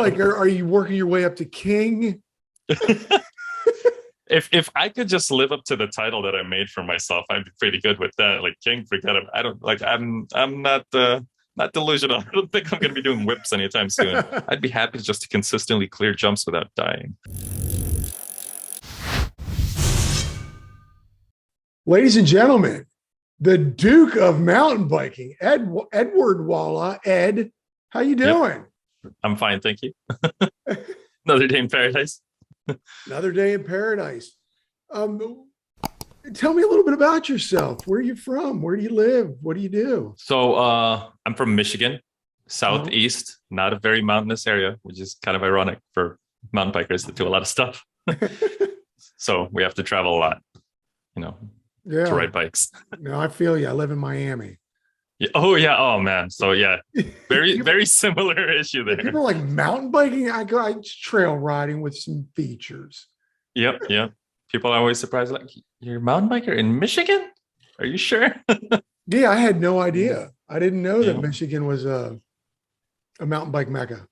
Like, are you working your way up to king? If I could just live up to the title that I made for myself, I'd be pretty good with that. Like king, forget it. I don't like. I'm not delusional. I don't think I'm going to be doing whips anytime soon. I'd be happy just to consistently clear jumps without dying. Ladies and gentlemen, the Duke of mountain biking, Edward Walla. Ed, how you doing? Yep, I'm fine, thank you. Another day in paradise. Another day in paradise. Tell me a little bit about yourself. Where are you from? Where do you live? What do you do? So I'm from Michigan, southeast, not a very mountainous area, which is kind of ironic for mountain bikers that do a lot of stuff. So we have to travel a lot, to ride bikes. No, I feel you. I live in Miami. Yeah. Oh yeah. Oh man. So yeah, very similar issue there. People like mountain biking. I trail riding with some features. Yep. People are always surprised, like, you're a mountain biker in Michigan? Are you sure? Yeah, I had no idea. I didn't know that Michigan was a mountain bike mecca.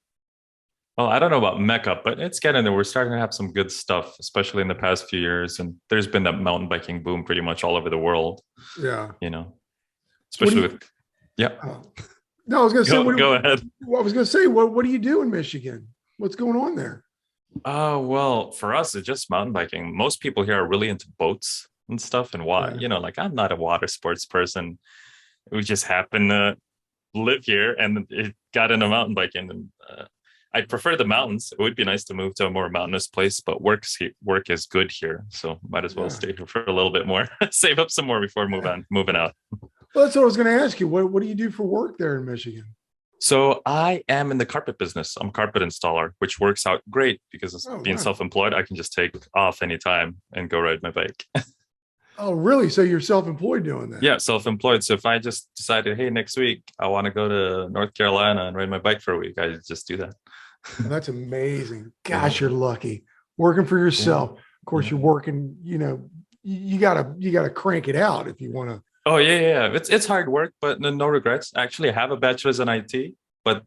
Well, I don't know about mecca, but it's getting there. We're starting to have some good stuff, especially in the past few years. And there's been that mountain biking boom pretty much all over the world. Yeah. Especially with. Yeah. No, I was going to say. Go ahead. I was going to say, what do you do in Michigan? What's going on there? Well, for us, it's just mountain biking. Most people here are really into boats and stuff and water. Yeah. Like I'm not a water sports person. We just happen to live here and it got into mountain biking. And I prefer the mountains. It would be nice to move to a more mountainous place, but work is good here. So might as well stay here for a little bit more. Save up some more before moving out. Well, that's what I was going to ask you. What do you do for work there in Michigan? So I am in the carpet business. I'm a carpet installer, which works out great because being self-employed, I can just take off anytime and go ride my bike. Oh, really? So you're self-employed doing that? Yeah, self-employed. So if I just decided, hey, next week I want to go to North Carolina and ride my bike for a week, I just do that. Well, that's amazing. Gosh, you're lucky. Working for yourself. Of course, you're working, you gotta crank it out if you want to. Oh yeah. It's hard work, but no regrets. Actually, I have a bachelor's in IT, but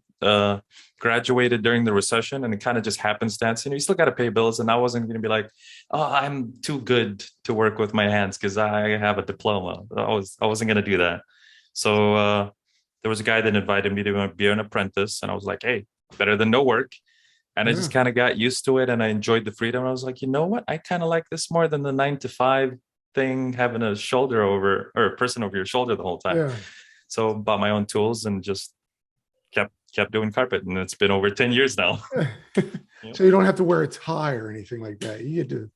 graduated during the recession, and it kind of just happenstance. You still got to pay bills, and I wasn't going to be like, oh, I'm too good to work with my hands because I have a diploma. I wasn't going to do that. So there was a guy that invited me to be an apprentice, and I was like, hey, better than no work. And I just kind of got used to it, and I enjoyed the freedom. I was like, you know what? I kind of like this more than the 9 to 5 thing, having a shoulder over or a person over your shoulder the whole time. Yeah. So bought my own tools and just kept doing carpet, and it's been over 10 years now. So you don't have to wear a tie or anything like that. You get to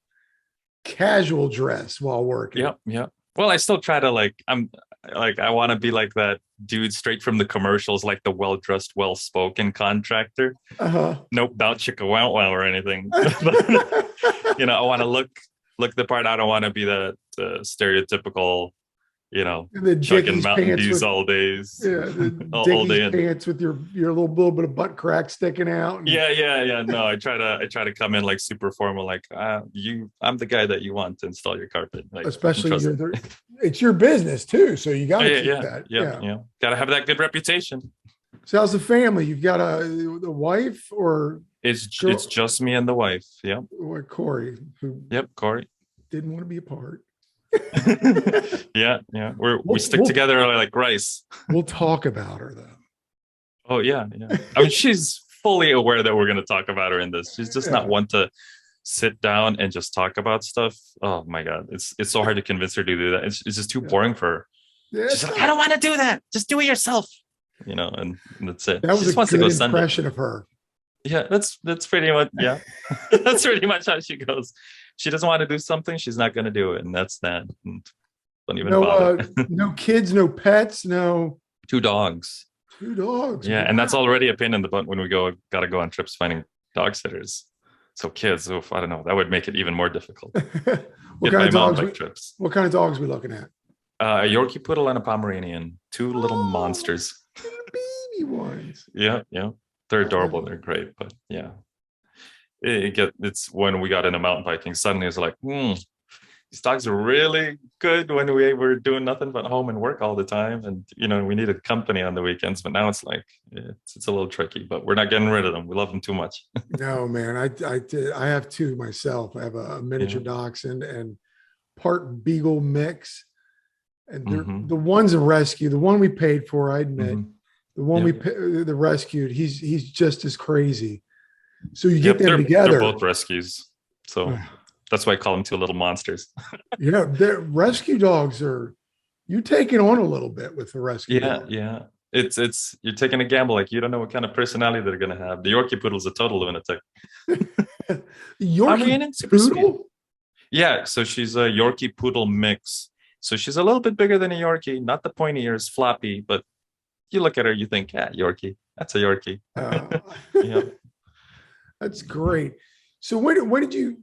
casual dress while working. Yep. Well, I still try to I want to be like that dude straight from the commercials, like the well-dressed, well-spoken contractor. Nope, not chicka wow wow or anything. But, I want to look the part. I don't want to be that stereotypical, the chugging Mountain Dews all days. Yeah, all day pants with your little bit of butt crack sticking out. Yeah. No, I try to come in like super formal, like I'm the guy that you want to install your carpet. Like, especially it's your business too, so you got to keep that. Yeah. Got to have that good reputation. So how's the family? You've got a wife, or it's just me and the wife. Yeah. Or Corey. Corey didn't want to be apart. Yeah. We stick together like rice. We'll talk about her though. Oh yeah. I mean, she's fully aware that we're going to talk about her in this. She's just not one to sit down and just talk about stuff. Oh my God, it's so hard to convince her to do that. It's just too boring for her. She's like, I don't want to do that. Just do it yourself. And that's it. That was a good impression of her. Yeah, that's pretty much that's pretty much how she goes. She doesn't want to do something, she's not going to do it, and that's that. And don't even bother. No kids, no pets, no. 2 dogs. 2 dogs. Yeah, wow. And that's already a pain in the butt when we got to go on trips finding dog sitters. So kids, I don't know, that would make it even more difficult. What kind of dogs we looking at? A Yorkie Poodle and a Pomeranian, 2 little monsters. Baby ones. Yeah. They're adorable. They're great, but yeah. It's when we got into mountain biking, suddenly it's like, these these dogs are really good when we were doing nothing but home and work all the time. And, we needed company on the weekends, but now it's like, it's a little tricky, but we're not getting rid of them. We love them too much. No, man, I have two myself. I have a miniature Yeah. dachshund and part beagle mix, and they're Hmm. the one's a rescue. The one we paid for, I admit, Hmm. the one Yep. the rescued, he's just as crazy. So you get Yep. them They're together. both rescues. So that's why I call them two little monsters. The rescue dogs are, you taking on a little bit with the rescue Yeah. dog. Yeah. It's you're taking a gamble. Like, you don't know what kind of personality they're going to have. The Yorkie Poodle's a total lunatic. Yorkie Pomeranian, super sweet. poodle? Yeah, so she's a Yorkie Poodle mix. So she's a little bit bigger than a Yorkie, not the pointy ears, floppy, but you look at her, you think, yeah, Yorkie. That's a Yorkie. Uh, Yeah. that's great. So when did you,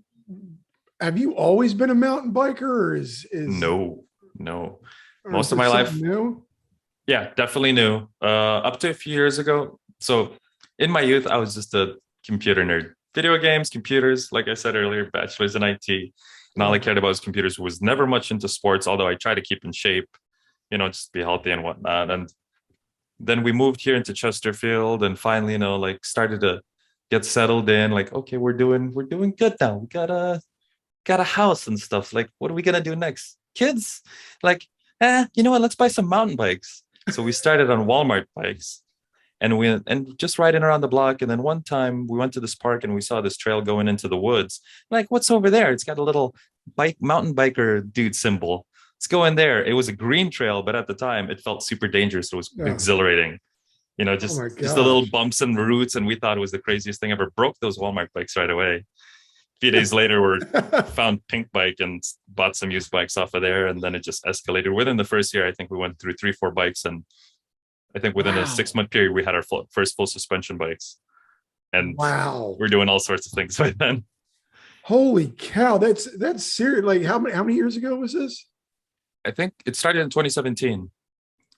have you always been a mountain biker, or No, no. or is Most of this my life, something new? yeah, definitely new. Up to a few years ago. So in my youth, I was just a computer nerd. Video games, computers, like I said earlier, bachelor's in IT. And all I cared about was computers, was never much into sports, although I try to keep in shape, just be healthy and whatnot. And then we moved here into Chesterfield and finally, like started to get settled in, like, okay, we're doing good now. We got a house and stuff. Like, what are we gonna do next? Kids, like, you know what? Let's buy some mountain bikes. So we started on Walmart bikes and just riding around the block. And then one time we went to this park and we saw this trail going into the woods. Like, what's over there? It's got a little mountain biker dude symbol. Let's go in there. It was a green trail, but at the time it felt super dangerous. It was Oh, exhilarating. oh my Just the little gosh. bumps and roots, and we thought it was the craziest thing ever. Broke those Walmart bikes right away. A few days later, we found Pink Bike and bought some used bikes off of there, and then it just escalated. Within the first year, I think we went through 3, 4 bikes, and I think within a Wow. 6 month period, we had our first full suspension bikes, and Wow. we're doing all sorts of things by then. Holy cow. That's serious. Like how many years ago was this? I think it started in 2017.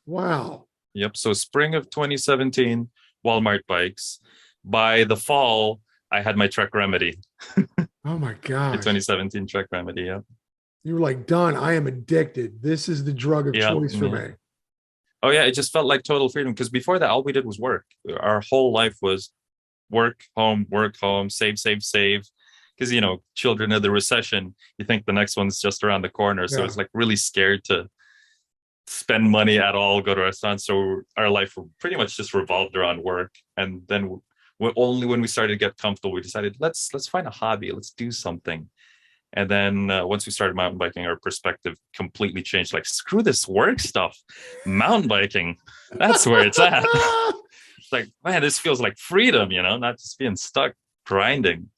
Wow. Yep. So spring of 2017, Walmart bikes. By the fall, I had my Trek Remedy, Oh my the gosh. 2017 Trek Remedy. Yeah. You were like, done. I am addicted. This is the drug of Yeah. choice for Yeah. me. Oh yeah. It just felt like total freedom because before that, all we did was work. Our whole life was work, home, save, save, save. Because, children of the recession, you think the next one's just around the corner. So Yeah. it's like really scared to spend money at all, go to restaurants. So our life pretty much just revolved around work. And then only when we started to get comfortable, we decided let's find a hobby, let's do something. And then once we started mountain biking, our perspective completely changed. Like, screw this work stuff, mountain biking, that's where it's at. It's like, man, this feels like freedom, not just being stuck grinding,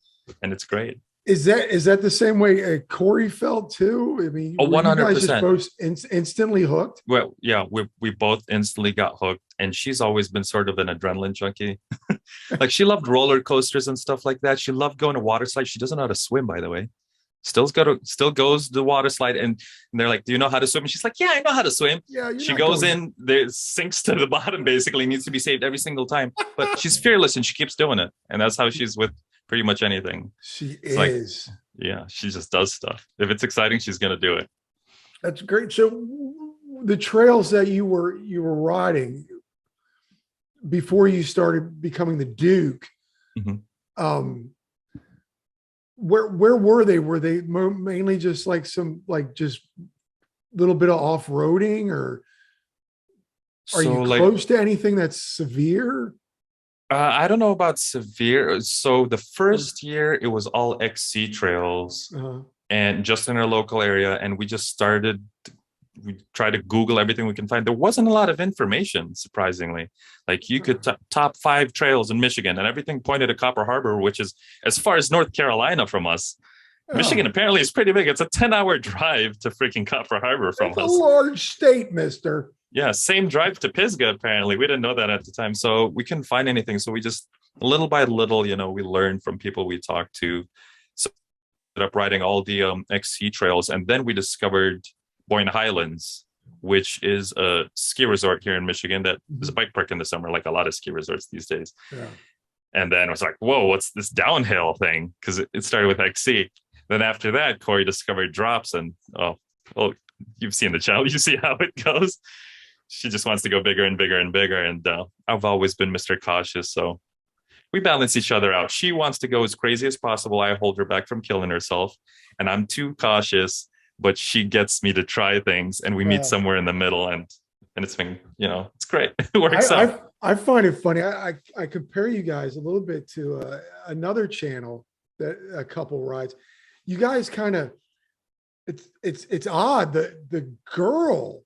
and it's great. Is that the same way Corey felt too? I mean, Oh, were you guys just 100%. both instantly hooked? Well, yeah, we both instantly got hooked, and she's always been sort of an adrenaline junkie. Like, she loved roller coasters and stuff like that. She loved going to water slides. She doesn't know how to swim, by the way. Still goes to the water slide, and they're like, "Do you know how to swim?" And she's like, "Yeah, I know how to swim." Yeah, you're She not goes going. in, there sinks to the bottom, basically needs to be saved every single time. But she's fearless and she keeps doing it, and that's how she's with pretty much anything. She It's like, is. yeah, she just does stuff. If it's exciting, she's gonna do it. That's great. So the trails that you were riding before you started becoming the Duke, Mhm. um, where were they? Were they mainly just like some like just little bit of off roading, or are you So, like, close to anything that's severe? I don't know about severe. So the first year it was all XC trails Uh, and just in our local area. And we tried to Google everything we can find. There wasn't a lot of information, surprisingly. Like, you could top 5 trails in Michigan, and everything pointed to Copper Harbor, which is as far as North Carolina from us. Michigan oh, apparently is pretty big. It's a 10-hour drive to freaking Copper Harbor from it's a us. large state, mister. Yeah, same drive to Pisgah, apparently. We didn't know that at the time. So we couldn't find anything. So we just, little by little, we learned from people we talked to. So we ended up riding all the XC trails. And then we discovered Boyne Highlands, which is a ski resort here in Michigan that is a bike park in the summer, like a lot of ski resorts these days. Yeah. And then it was like, whoa, what's this downhill thing? Because it started with XC. Then after that, Corey discovered drops, and well, you've seen the channel. You see how it goes. She just wants to go bigger and bigger and bigger. And I've always been Mr. Cautious. So we balance each other out. She wants to go as crazy as possible. I hold her back from killing herself. And I'm too cautious, but she gets me to try things. And we meet somewhere in the middle. And it's been, it's great. It works out. I find it funny. I compare you guys a little bit to another channel that a couple rides. You guys kind of, it's odd that the girl,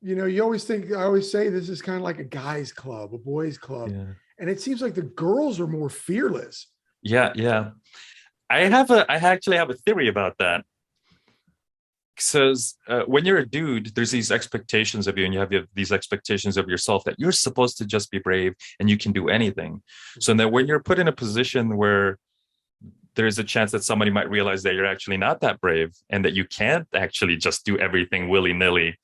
you always think, I always say this is kind of like a guy's club, a boys club. Yeah. And it seems like the girls are more fearless. Yeah. I actually have a theory about that. Because when you're a dude, there's these expectations of you, and you have these expectations of yourself that you're supposed to just be brave and you can do anything. So then when you're put in a position where there's a chance that somebody might realize that you're actually not that brave and that you can't actually just do everything willy-nilly,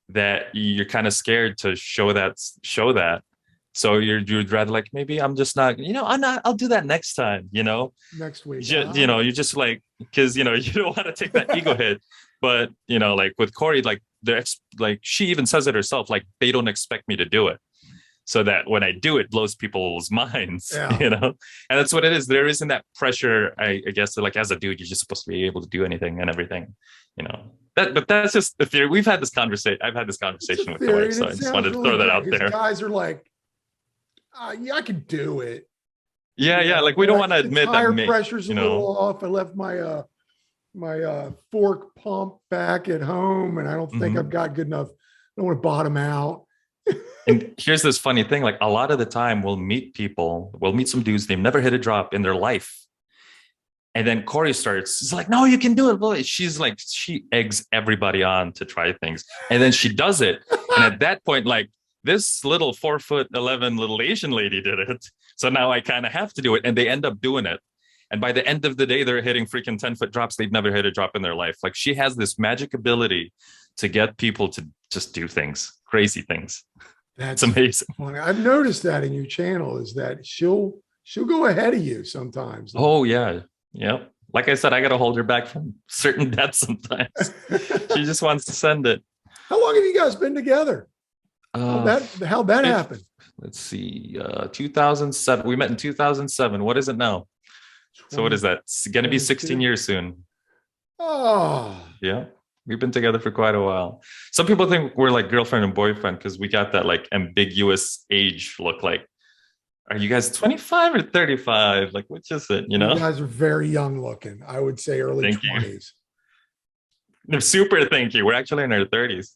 that you're kind of scared to show that. So you'd rather like, maybe I'm just not, I'll do that next time, next week. You're just like, because, you don't want to take that ego hit. But, like with Corey, like she even says it herself, like they don't expect me to do it. So that when I do it, blows people's minds, and that's what it is. There isn't that pressure, I guess, that like as a dude, you're just supposed to be able to do anything and everything, but that's just the theory. We've had this conversation. I've had this conversation with Corey, so I just wanted to throw that out there. Guys are like, yeah, I can do it. Yeah. Like we don't want to admit that tire pressure's a little off. I left my fork pump back at home, and I don't think I've got good enough. I don't want to bottom out. And here's this funny thing, like a lot of the time we'll meet some dudes, they've never hit a drop in their life. And then Corey he's like, no, you can do it. She's like, she eggs everybody on to try things. And then she does it. And at that point, like this little 4'11" little Asian lady did it. So now I kind of have to do it. And they end up doing it. And by the end of the day, they're hitting freaking 10-foot drops. They've never hit a drop in their life. Like she has this magic ability to get people to just do things, crazy things. That's amazing. Funny. I've noticed that in your channel is that she'll go ahead of you sometimes. Oh yeah. Yep. Like I said, I got to hold her back from certain deaths sometimes. She just wants to send it. How long have you guys been together? How'd that happen? Let's see. 2007. We met in 2007. What is it now? So what is that? It's going to be 16 years soon. Oh. Yeah. We've been together for quite a while. Some people think we're like girlfriend and boyfriend because we got that like ambiguous age look. Like, are you guys 25 or 35? Like, which is it? You guys are very young looking. I would say early 20s. Super thank you. We're actually in our 30s.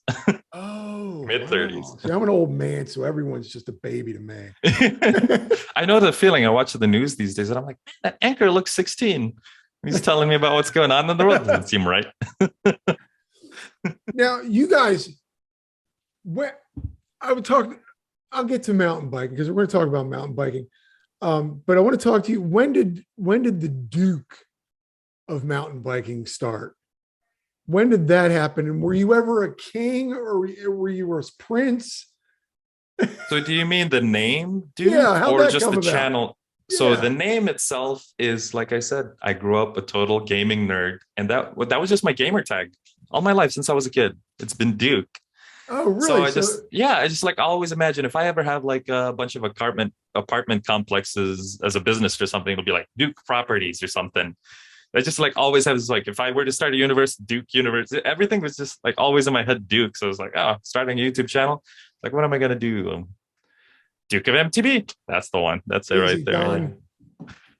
Oh, mid-30s. Wow. See, I'm an old man, so everyone's just a baby to me. I know the feeling. I watch the news these days and I'm like, man, that anchor looks 16. He's telling me about what's going on in the world. Doesn't seem right. Now, you guys, I'll get to mountain biking because we're going to talk about mountain biking. But I want to talk to you. When did the Duke of mountain biking start? When did that happen? And were you ever a king or were you a prince? So do you mean the name Duke or just the channel? So the name itself is, like I said, I grew up a total gaming nerd, and that was just my gamer tag all my life since I was a kid. It's been Duke. Oh, really? So I just like always imagine if I ever have like a bunch of apartment complexes as a business or something, it'll be like Duke Properties or something. I just like always have this, like if I were to start a universe, Duke universe, everything was just like always in my head Duke. So I was like, starting a YouTube channel. Like, what am I gonna do? Duke of MTB. That's the one. That's it right there. Done.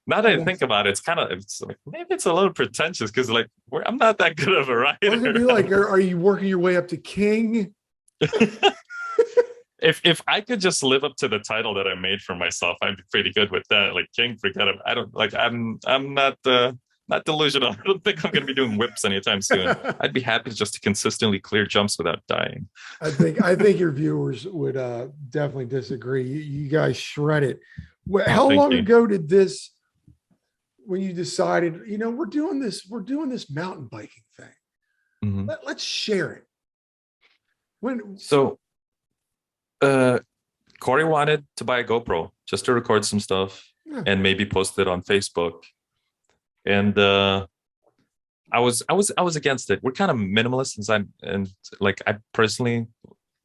Now that I think about it, it's like maybe it's a little pretentious because like I'm not that good of a writer. I was gonna be like, are you working your way up to king? If I could just live up to the title that I made for myself, I'd be pretty good with that. Like king, forget it. I don't like. I'm not delusional. I don't think I'm going to be doing whips anytime soon. I'd be happy just to consistently clear jumps without dying. I think your viewers would definitely disagree. You guys shred it. How long ago did this? When you decided, we're doing this mountain biking thing. Mm-hmm. Let's share it. Corey wanted to buy a GoPro just to record some stuff and maybe post it on Facebook. And I was against it. We're kind of minimalist, and like I personally,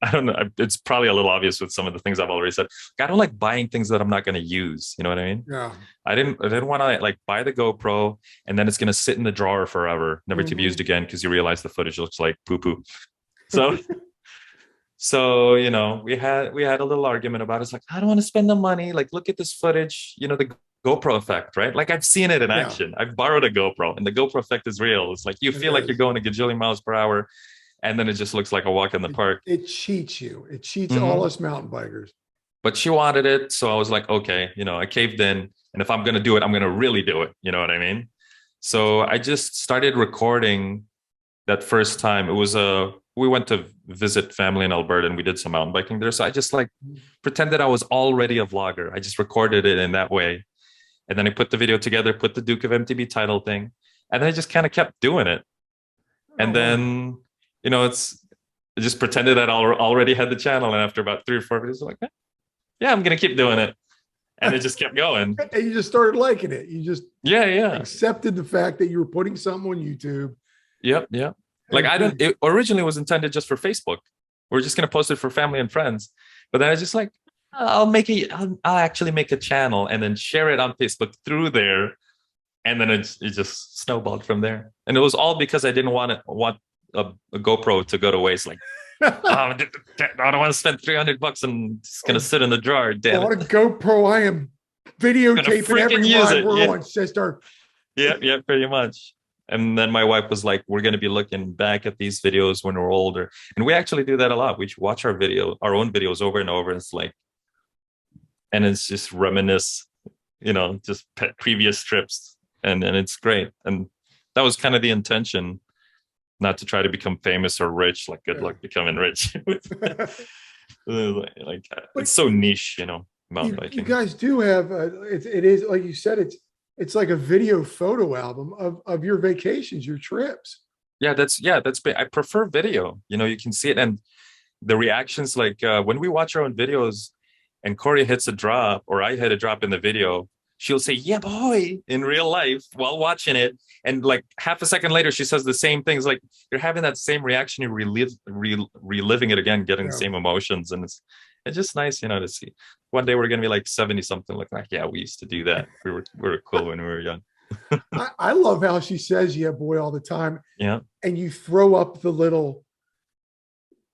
I don't know. It's probably a little obvious with some of the things I've already said. Like, I don't like buying things that I'm not going to use. You know what I mean? Yeah. I didn't want to like buy the GoPro and then it's going to sit in the drawer forever, never to be Mhm. used again because you realize the footage looks like poo poo. So so we had a little argument about it. It's like, I don't want to spend the money. Like, look at this footage. The GoPro effect, right? Like, I've seen it in Yeah, action. I've borrowed a GoPro, and the GoPro effect is real. It's like you it feel like you're is. going a gajillion miles per hour, and then it just looks like a walk in the It, park. it cheats you. It cheats all Hmm. us mountain bikers. But she wanted it, so I was like, okay, I caved in, and if I'm gonna do it, I'm gonna really do it. You know what I mean? So I just started recording that first time. It was we went to visit family in Alberta, and we did some mountain biking there. So I just like pretended I was already a vlogger. I just recorded it in that way, and then I put the video together, put the Duke of MTB title thing, and then I just kind of kept doing it. Oh And wow. then I just pretended that I already had the channel, and after about 3 or 4 videos, I'm like, yeah, I'm gonna keep doing it, and it just kept going. And you just started liking it. You just Yeah, yeah, accepted the fact that you were putting something on YouTube. yep, yep. Like, And I don't. It originally was intended just for Facebook. We're just gonna post it for family and friends, but then I just like, I'll actually make a channel and then share it on Facebook through there, and then it just snowballed from there. And it was all because I didn't want a GoPro to go to waste. Like, oh, I don't want to spend $300 and it's gonna sit in the drawer. Damn bought it! a GoPro. I am Gonna videotaping every freaking use ride it. we're Yeah, on, sister. yeah, yeah, pretty much. And then my wife was like, "We're gonna be looking back at these videos when we're older," and we actually do that a lot. We watch our own videos over and over. It's like, and it's just reminisce, just previous trips, and it's great. And that was kind of the intention, not to try to become famous or rich. Like, good Yeah. luck becoming rich. Like, But it's so niche, mountain you biking. guys do have it is like you said, it's like a video photo album of your vacations, your trips. That's I prefer video. You can see it, and the reactions, like, when we watch our own videos and Corey hits a drop or I hit a drop in the video, she'll say, "Yeah, boy," in real life while watching it. And like half a second later, she says the same things. Like, you're having that same reaction, you're reliving it again, getting the Yeah. same emotions. And it's just nice, to see. One day we're gonna be like 70 something, like, yeah, we used to do that. We were cool when we were young. I love how she says "yeah, boy" all the time, Yeah. and you throw up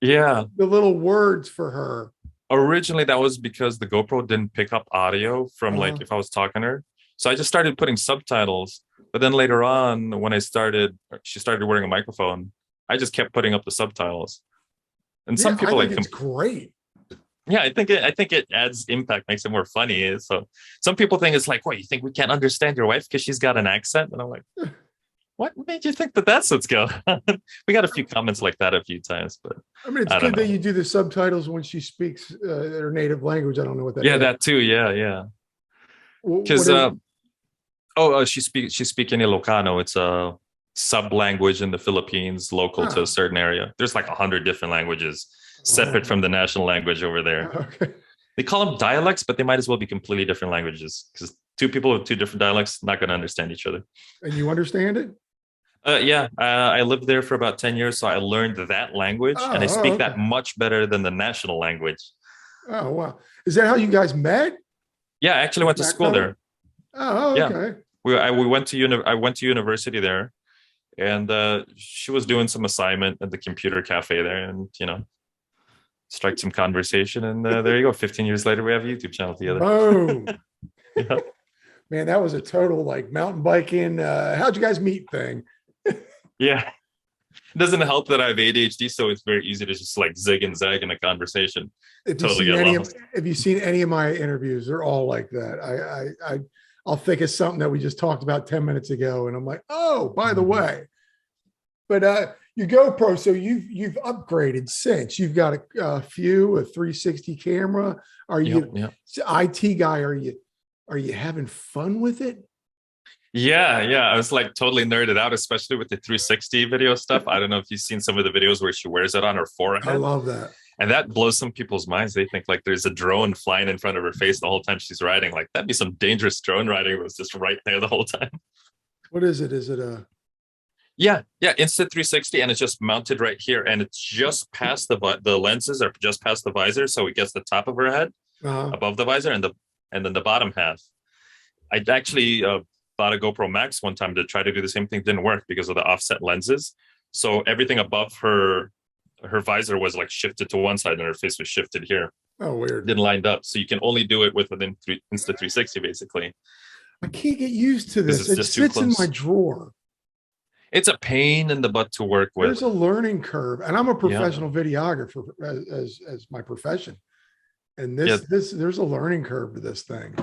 Yeah. the little words for her. Originally, that was because the GoPro didn't pick up audio from, Uh-huh. like, if I was talking to her. So I just started putting subtitles. But then later on, when she started wearing a microphone, I just kept putting up the subtitles. And Yeah, some I people think like, it's great. yeah, I think it adds impact, makes it more funny. So some people think it's like, what, you think we can't understand your wife because she's got an accent? And I'm like, what made you think that that's what's going on? We got a few comments like that a few times, but I mean, it's I don't good that know. you do the subtitles when she speaks her native language. I don't know what that Yeah, is. that too. Yeah, yeah. What Because is? she's speaking Ilocano. It's a sub language in the Philippines, local to a Oh, certain area. There's like 100 different languages separate oh, from the national language over there. okay. They call them dialects, but they might as well be completely different languages because two people with two different dialects not going to understand each other. And you understand it? Yeah, I lived there for about 10 years, so I learned that language, and I Oh, speak okay. that much better than the national language. Oh, wow. Is that how you guys met? Yeah, I actually went to Back school home? there. Oh, Yeah, okay. we went to I went to university there, and she was doing some assignment at the computer cafe there, and strike some conversation, and there you go. 15 years later, we have a YouTube channel together. Boom. Yeah, Man, that was a total like mountain biking. How'd you guys meet thing? yeah. It doesn't help that I have ADHD, so it's very easy to just like zig and zag in a conversation. If you Totally seen get any of lost. if you've seen any of my interviews, they're all like that. I'll think of something that we just talked about 10 minutes ago, and I'm like, oh, by the Mhm. way. But your GoPro, so you've upgraded since. You've got a 360 camera. Are Yep, you yep. IT guy? Are you having fun with it? Yeah, yeah. I was like totally nerded out, especially with the 360 video stuff. I don't know if you've seen some of the videos where she wears it on her I forehead. love that. And that blows some people's minds. They think like there's a drone flying in front of her face the whole time she's riding. Like, that'd be some dangerous drone riding. It was just right there the whole time. What is it? Is it a Yeah, yeah, Insta360, and it's just mounted right here, and it's just past the lenses are just past the visor, so it gets the top of her head Uh-huh. above the visor, and then the bottom half. I actually bought a GoPro Max one time to try to do the same thing. Didn't work because of the offset lenses. So everything above her visor was like shifted to one side, and her face was shifted here. Oh, weird. Didn't line up. So you can only do it with within Insta360 basically I can't get used to because this. it's It just too sits in my close. drawer. It's a pain in the butt to work with. There's a learning curve, and I'm a Yeah, professional videographer as my profession. And yeah. there's a learning curve to this thing.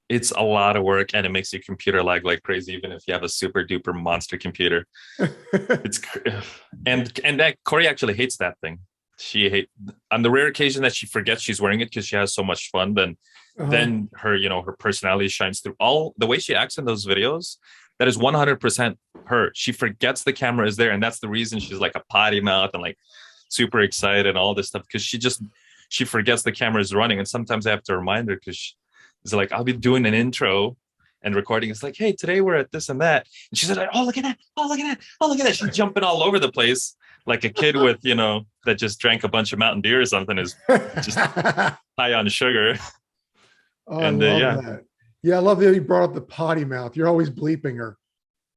It's a lot of work, and it makes your computer lag like crazy, even if you have a super duper monster computer. It's and that Corey actually hates that thing. She hate on the rare occasion that she forgets she's wearing it because she has so much fun. Then her her personality shines through. All the way she acts in those videos, that is 100% her. She forgets the camera is there, and that's the reason she's like a potty mouth and like super excited and all this stuff, because she forgets the camera is running. And sometimes I have to remind her, because it's like I'll be doing an intro and recording. It's like, hey, today we're at this and that, and she's like, oh, look at that, oh, look at that, oh, look at that. She's jumping all over the place like a kid with that just drank a bunch of Mountain Dew or something, is just high on sugar. Oh, And I love yeah. that. Yeah, I love that you brought up the potty mouth. You're always bleeping her.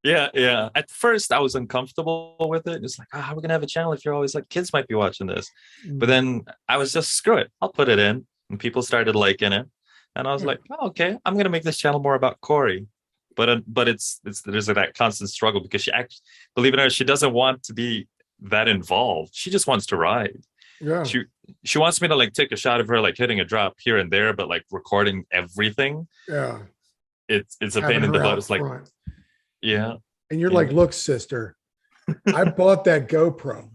Yeah. At first, I was uncomfortable with it. It's like, how are we gonna have a channel if you're always like, kids might be watching this? But then I was just, screw it, I'll put it in, and people started liking it, and I was like, oh, okay, I'm gonna make this channel more about Corey. But it's there's that constant struggle, because she actually, believe it or not, she doesn't want to be that involved. She just wants to ride. Yeah. She wants me to like take a shot of her like hitting a drop here and there, but like recording everything. Yeah. It's a Having pain in the her butt. out It's like, front. yeah. And you're like, look, sister, I bought that GoPro.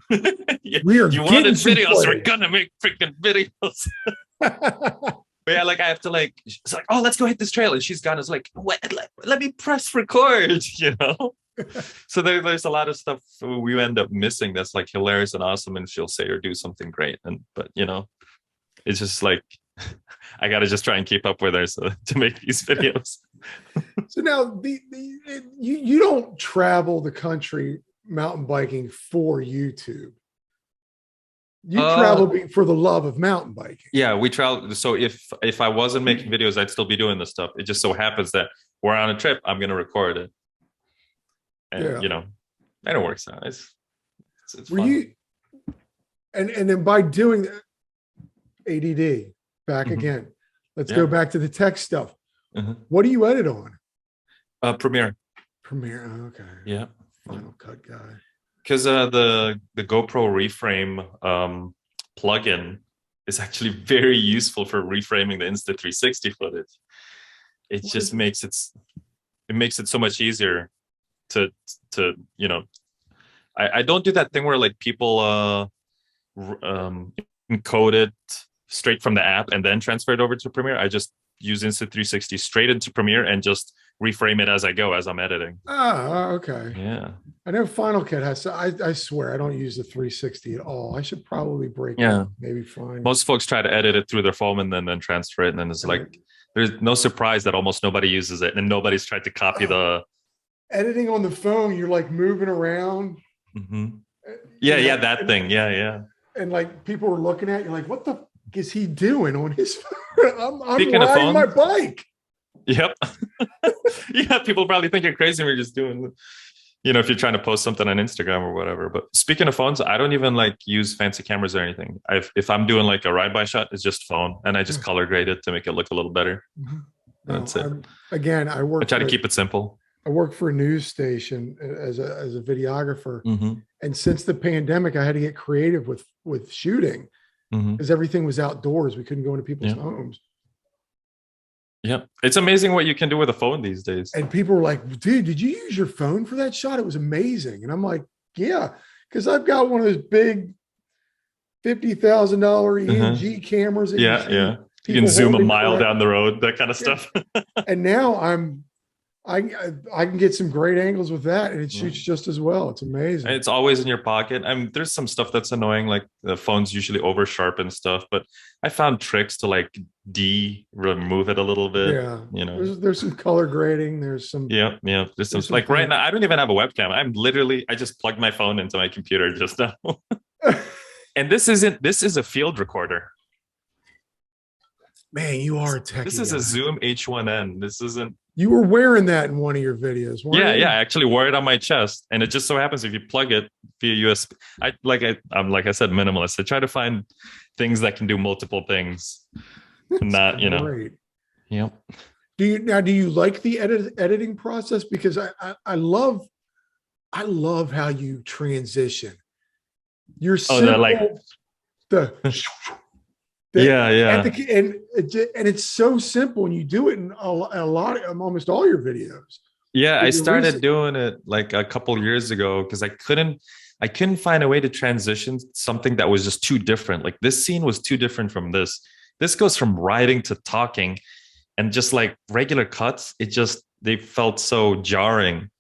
Yeah. We are You getting wanted some videos, we're footage. gonna make freaking videos. But yeah, like I have to like, it's like, oh, let's go hit this trail, and she's gone. It's like, what? Let me press record, So there's a lot of stuff we end up missing that's like hilarious and awesome, and she'll say or do something great, but it's just like I gotta just try and keep up with her to make these videos. So now you don't travel the country mountain biking for YouTube. You travel for the love of mountain biking. Yeah, we travel. So if I wasn't making videos, I'd still be doing this stuff. It just so happens that we're on a trip, I'm gonna record it, and and it works out. It's Were fun. you and then by doing that, ADD back again. Let's go back to the tech stuff. What do you edit on? Premiere. Premiere. Oh, okay. Yeah. Final Cut guy. Because the GoPro reframe plugin is actually very useful for reframing the Insta360 footage. It just makes it so much easier to I don't do that thing where like people encode it straight from the app and then transfer it over to Premiere. I just use Insta360 straight into Premiere and just reframe it as I go, as I'm editing. Oh, okay. Yeah. I know Final Cut has, I swear I don't use the 360 at all. I should probably break Yeah. it, maybe find. Most folks try to edit it through their phone and then transfer it. And then it's like, there's no surprise that almost nobody uses it, and nobody's tried to copy the editing on the phone. You're like moving around. Yeah, that thing. Yeah. And like people were looking at you like, what the fuck is he doing on his phone? I'm Speaking of riding phone, my bike. Yep. Yeah, people probably think you're crazy when you're just doing, if you're trying to post something on Instagram or whatever. But speaking of phones, I don't even like use fancy cameras or anything. If I'm doing like a ride by shot, it's just phone, and I just color grade it to make it look a little better. That's it. I try to keep it simple. I work for a news station as a videographer. And since the pandemic, I had to get creative with shooting because everything was outdoors. We couldn't go into people's homes. Yeah. It's amazing what you can do with a phone these days. And people were like, dude, did you use your phone for that shot? It was amazing. And I'm like, yeah, because I've got one of those big $50,000 ENG cameras. Yeah. You can zoom a mile down the road, that kind of stuff. And now I'm I can get some great angles with that, and it shoots just as well. It's amazing. It's always in your pocket. I mean, there's some stuff that's annoying, like the phones usually over sharpen stuff, but I found tricks to like remove it a little bit, Yeah, you know. there's some color grading. There's some Yeah, yeah. There's some there's some like right things. now, I don't even have a webcam. I just plugged my phone into my computer just now. And this is a field recorder. Man, you are a This techie is a guy. Zoom H1N. This isn't. You were wearing that in one of your videos, weren't Yeah, you? yeah. I actually wore it on my chest, and it just so happens if you plug it via USB. I'm like I said, minimalist. I try to find things that can do multiple things, and That's not, you know. great. Yep. Do you like the editing process? Because I love how you transition. You're Oh, the like. simple. The Yeah, yeah. and it's so simple, and you do it in a lot of almost all your videos. Yeah, I Your started recent, doing it like a couple years ago because I couldn't find a way to transition something that was just too different. Like this scene was too different from this. This goes from writing to talking, and just like regular cuts, they felt so jarring.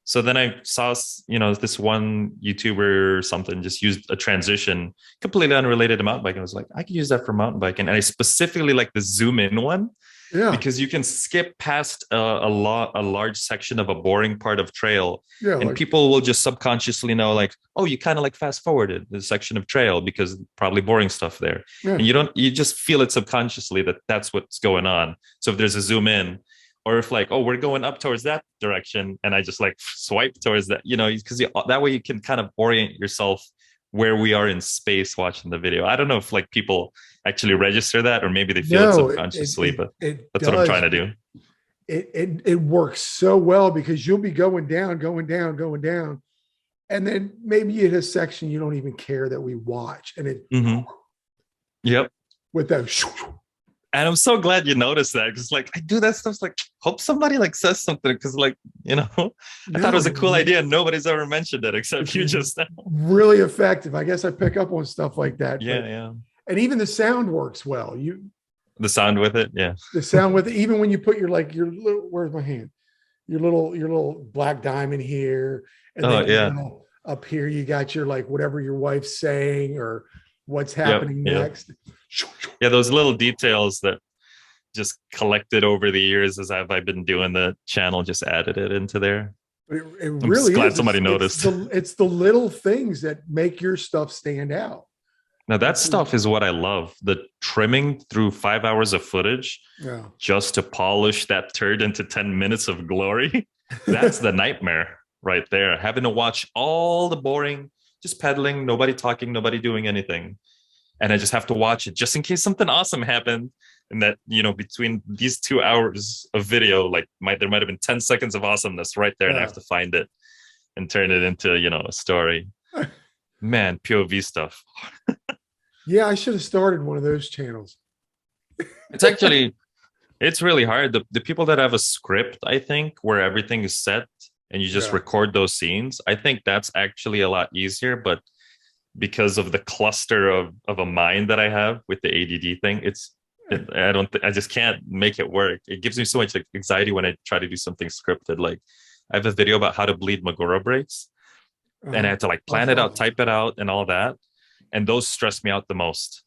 So then I saw, you know, this one YouTuber or something just used a transition completely unrelated to mountain biking. I was like, I could use that for mountain biking. And I specifically like the zoom in one yeah, because you can skip past a large section of a boring part of trail, yeah, and like people will just subconsciously know, like, oh, you kind of like fast forwarded the section of trail because probably boring stuff there, yeah, and you just feel it subconsciously that that's what's going on. So if there's a zoom in, or if like, oh, we're going up towards that direction, and I just like swipe towards that, you know, because that way you can kind of orient yourself where we are in space watching the video. I don't know if like people actually register that, or maybe they feel it no, subconsciously, but it that's what I'm does. trying to do. It works so well because you'll be going down, going down, going down, and then maybe you hit a section you don't even care that we watch, and it Mm-hmm. Yep. with that. And I'm so glad you noticed that, because like I do that stuff. Like, hope somebody like says something, because like, you know, I thought it was a cool idea and nobody's ever mentioned it except you just now. Really effective. I guess I pick up on stuff like that. Yeah, yeah. And even the sound works well. The sound with it, yeah. The sound with it, even when you put your like your little, where's my hand? Your little black diamond here, and Oh then your yeah. little up here you got your like whatever your wife's saying or what's Yep. happening Yep. next. Yeah, those little details that just collected over the years as I've been doing the channel, just added it into there. It I'm just really glad is. somebody noticed. It's the little things that make your stuff stand out. Now that stuff is what I love. The trimming through 5 hours of footage Yeah. just to polish that turd into 10 minutes of glory. That's the nightmare right there. Having to watch all the boring, just pedaling, nobody talking, nobody doing anything. And I just have to watch it just in case something awesome happened. And that, you know, between these 2 hours of video, like there might have been 10 seconds of awesomeness right there. And I have to find it and turn it into, you know, a story. Man, POV stuff. Yeah, I should have started one of those channels. It's really hard. The people that have a script, I think, where everything is set and you just record those scenes, I think that's actually a lot easier. But because of the cluster of a mind that I have with the ADD thing, I just can't make it work. It gives me so much anxiety when I try to do something scripted. Like I have a video about how to bleed Magura brakes, and I had to like plan it out, type it out, and all that. And those stress me out the most.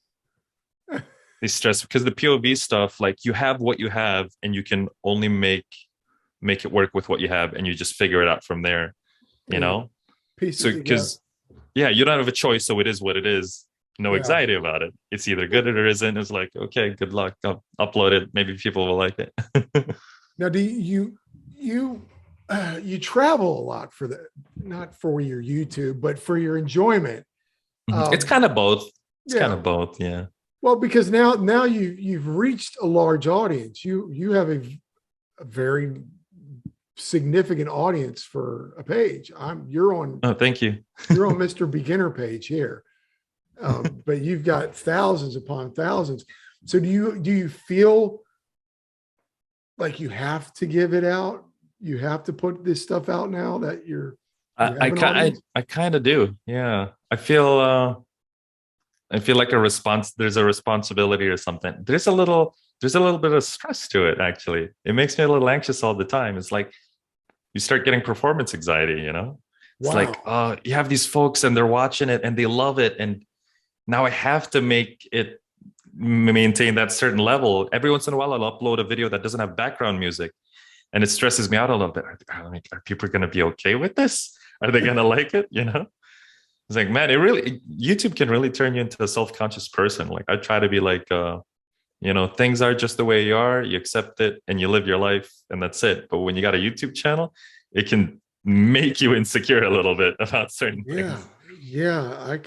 They stress because the POV stuff, like you have what you have, and you can only make it work with what you have, and you just figure it out from there. You know, so because you don't have a choice, so it is what it is. No anxiety about it. It's either good or it isn't. It's like, okay, good luck. I'll upload it. Maybe people will like it. Now, do you travel a lot not for your YouTube, but for your enjoyment? It's kind of both. It's kind of both. Yeah. Well, because now you've reached a large audience. You have a very significant audience for a page. You're on. Oh, thank you. You're on Mr. Beginner page here. But you've got thousands upon thousands. So do you feel like you have to give it out? You have to put this stuff out now that I kind of do. Yeah. I feel like there's a responsibility or something. There's a little there's a little bit of stress to it. Actually, it makes me a little anxious all the time. It's like you start getting performance anxiety. It's Wow. like, you have these folks and they're watching it and they love it, and now I have to make it maintain that certain level. Every once in a while, I'll upload a video that doesn't have background music, and it stresses me out a little bit. Are people going to be okay with this? Are they going to like it? It's like, man, YouTube can really turn you into a self-conscious person. Like, I try to be like, things are just the way you are. You accept it and you live your life, and that's it. But when you got a YouTube channel, it can make you insecure a little bit about certain Yeah. things. Yeah.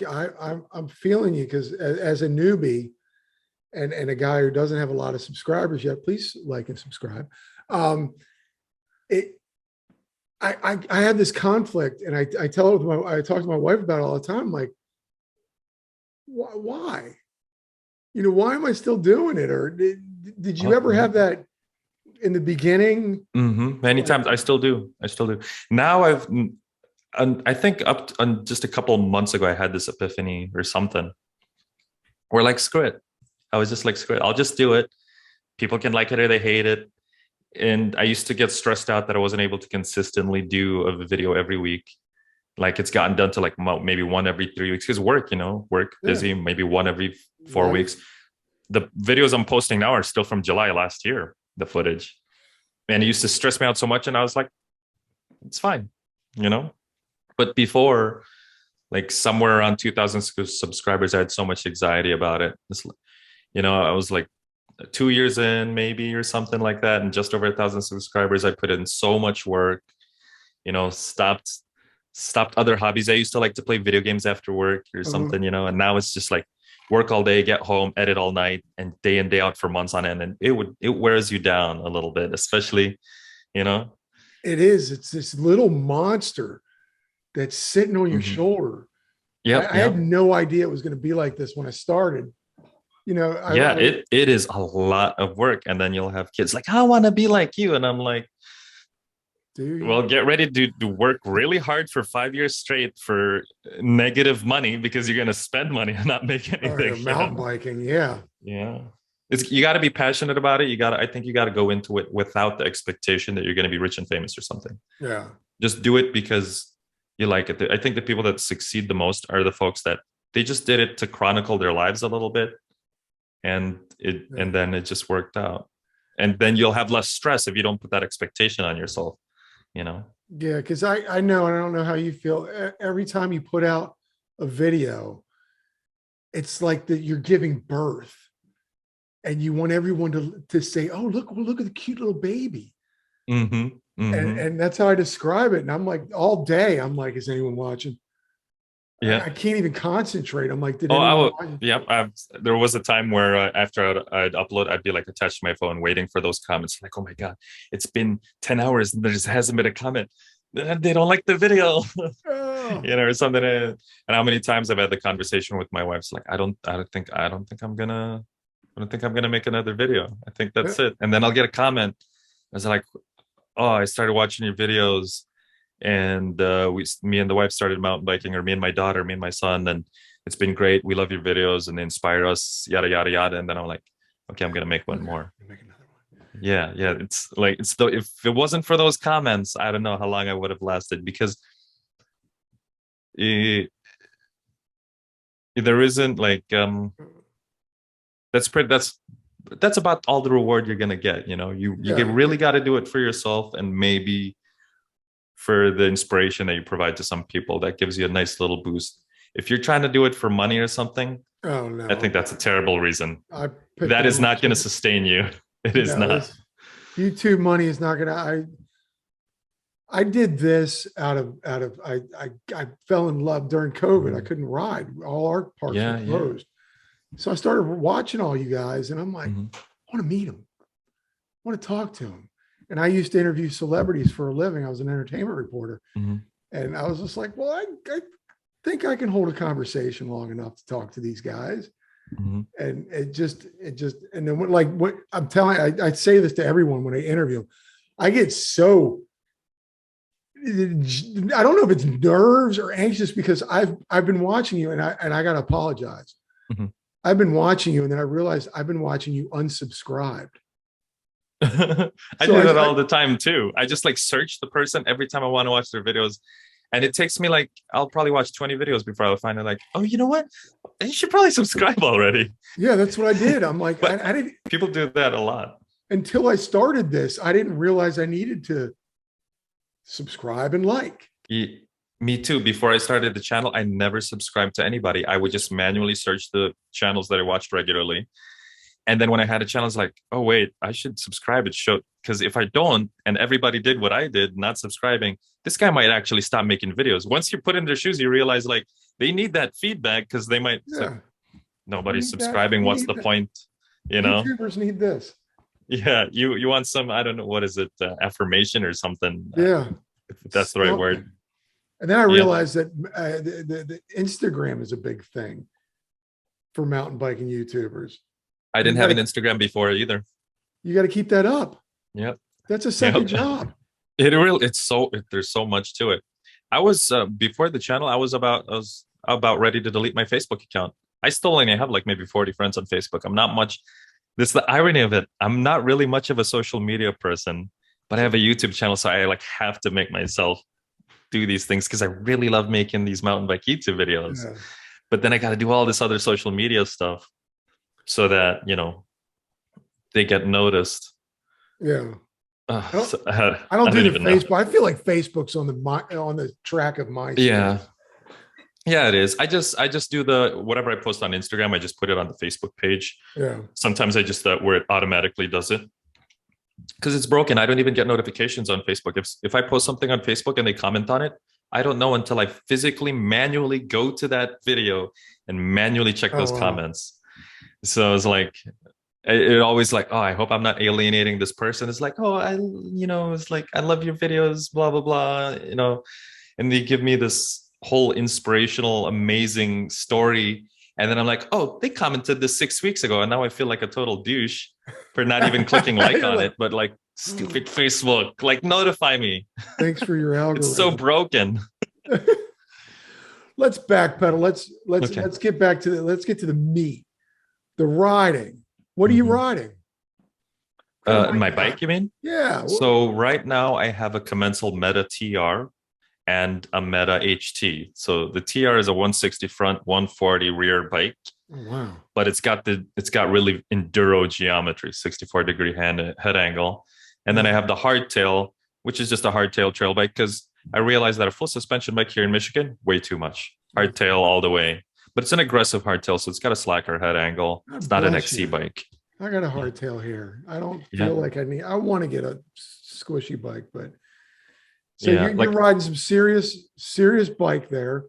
I'm feeling you, because as a newbie and a guy who doesn't have a lot of subscribers yet, please like and subscribe. It, I have this conflict, and I talk to my wife about it all the time. I'm like, why? Why am I still doing it? Or did you ever have that in the beginning? Many times. I still do. Now I think just a couple of months ago, I had this epiphany or something. Or like, screw it. I was just like, screw it. I'll just do it. People can like it or they hate it. And I used to get stressed out that I wasn't able to consistently do a video every week. Like, it's gotten done to like maybe one every 3 weeks, because work, busy, maybe one every 4 weeks. The videos I'm posting now are still from July last year, the footage. And it used to stress me out so much. And I was like, it's fine, But before, like somewhere around 2,000 subscribers, I had so much anxiety about it. I was like 2 years in maybe, or something like that. And just over 1,000 subscribers, I put in so much work, stopped other hobbies. I used to like to play video games after work or something, and now it's just like work all day, get home, edit all night, and day in, day out for months on end. And it wears you down a little bit, especially, It is. It's this little monster that's sitting on your shoulder. I had no idea it was going to be like this when I started. It is a lot of work. And then you'll have kids like, I want to be like you. And I'm like, dude, well, get ready to work really hard for 5 years straight for negative money, because you're going to spend money and not make anything. Mountain biking. Yeah. You got to be passionate about it. I think you got to go into it without the expectation that you're going to be rich and famous or something. Yeah. Just do it because you like it. I think the people that succeed the most are the folks that they just did it to chronicle their lives a little bit. And then it just worked out. And then you'll have less stress if you don't put that expectation on yourself, Yeah, because I know, and I don't know how you feel. Every time you put out a video, it's like that you're giving birth, and you want everyone to say, "Oh, look at the cute little baby." And that's how I describe it. And I'm like, all day, I'm like, is anyone watching? Yeah, I can't even concentrate. I'm like, did anyone watch? There was a time where after I'd upload, I'd be like attached to my phone, waiting for those comments. Like, oh my god, it's been 10 hours and there just hasn't been a comment. They don't like the video, or something. And how many times I've had the conversation with my wife? It's like, I don't think I'm gonna make another video. I think that's it. And then I'll get a comment. I was like, oh, I started watching your videos, and me and the wife started mountain biking, or me and my daughter, me and my son, and it's been great. We love your videos and they inspire us, yada yada yada. And then I'm like, okay, I'm gonna make one more. Make another one. Yeah. It's like, if it wasn't for those comments, I don't know how long I would have lasted, because there isn't like that's about all the reward you're gonna get. You really got to do it for yourself, and maybe for the inspiration that you provide to some people. That gives you a nice little boost. If you're trying to do it for money or something, oh no, I think that's a terrible reason. That is not going to sustain you. It is not. YouTube money is not going to. I did this out of I fell in love during COVID. I couldn't ride. All our parks were closed. So I started watching all you guys, and I'm like, I want to meet them. I want to talk to them. And I used to interview celebrities for a living. I was an entertainment reporter. And I was just like, well, I think I can hold a conversation long enough to talk to these guys. And it just, and then what I'm telling, I say this to everyone when I interview, I get so, I don't know if it's nerves or anxious, because I've been watching you, and I got to apologize. I've been watching you, and then I realized I've been watching you unsubscribed. I So do that all the time too. I just like search the person every time I want to watch their videos. And it takes me like, I'll probably watch 20 videos before I'll find it like, oh, you know what? You should probably subscribe already. yeah, that's what I did. I'm like, But I didn't, people do that a lot. until I started this, I didn't realize I needed to subscribe and like. Me too. Before I started the channel, I never subscribed to anybody. I would just manually search the channels that I watched regularly. And then when I had a channel, I was like, oh, wait, I should subscribe. It showed, because if I don't, and everybody did what I did, not subscribing, this guy might actually stop making videos. Once you put in their shoes, you realize like they need that feedback, because they might, Yeah. like, nobody's subscribing. What's the point? You know? YouTubers need this. Yeah. You want some, I don't know, what is it? Affirmation or something. Yeah. If that's the right word. And then I realized that the Instagram is a big thing for mountain biking YouTubers. I didn't have an Instagram before either. You got to keep that up. Yep. That's a second job. There's so much to it. I was before the channel, I was about ready to delete my Facebook account. I still only have like maybe 40 friends on Facebook. I'm not much. This is the irony of it. I'm not really much of a social media person, but I have a YouTube channel, so I like have to make myself do these things because I really love making these mountain bike YouTube videos. Yeah. But then I got to do all this other social media stuff so that, you know, they get noticed. Yeah. I don't I do the Facebook. Know. I feel like Facebook's on the track of my yeah. Yeah, it is. I just do whatever I post on Instagram, I just put it on the Facebook page. Yeah. Sometimes I just where it automatically does it. Because it's broken. I don't even get notifications on Facebook. If I post something on Facebook and they comment on it, I don't know until I physically manually go to that video and manually check those comments. So it's like, it always like, oh, I hope I'm not alienating this person. It's like, oh, it's like, I love your videos, blah, blah, blah, you know, and they give me this whole inspirational, amazing story. And then I'm like, oh, they commented this 6 weeks ago. And now I feel like a total douche for not even clicking like on it, but like, stupid Facebook, like notify me. Thanks for your algorithm. It's so broken. Let's backpedal. Let's get back to let's get to the meat. The riding. What are you riding? My bike, you mean? Yeah. So right now I have a Commensal Meta TR and a Meta HT. So the TR is a 160 front, 140 rear bike. Oh, wow. But it's got really enduro geometry, 64-degree head angle. And then I have the hardtail, which is just a hardtail trail bike, because I realized that a full suspension bike here in Michigan, way too much. Hardtail all the way. But it's an aggressive hardtail, so it's got a slacker head angle. It's not an XC bike. I got a hardtail here. I don't feel like I want to get a squishy bike, but so you're riding some serious bike there.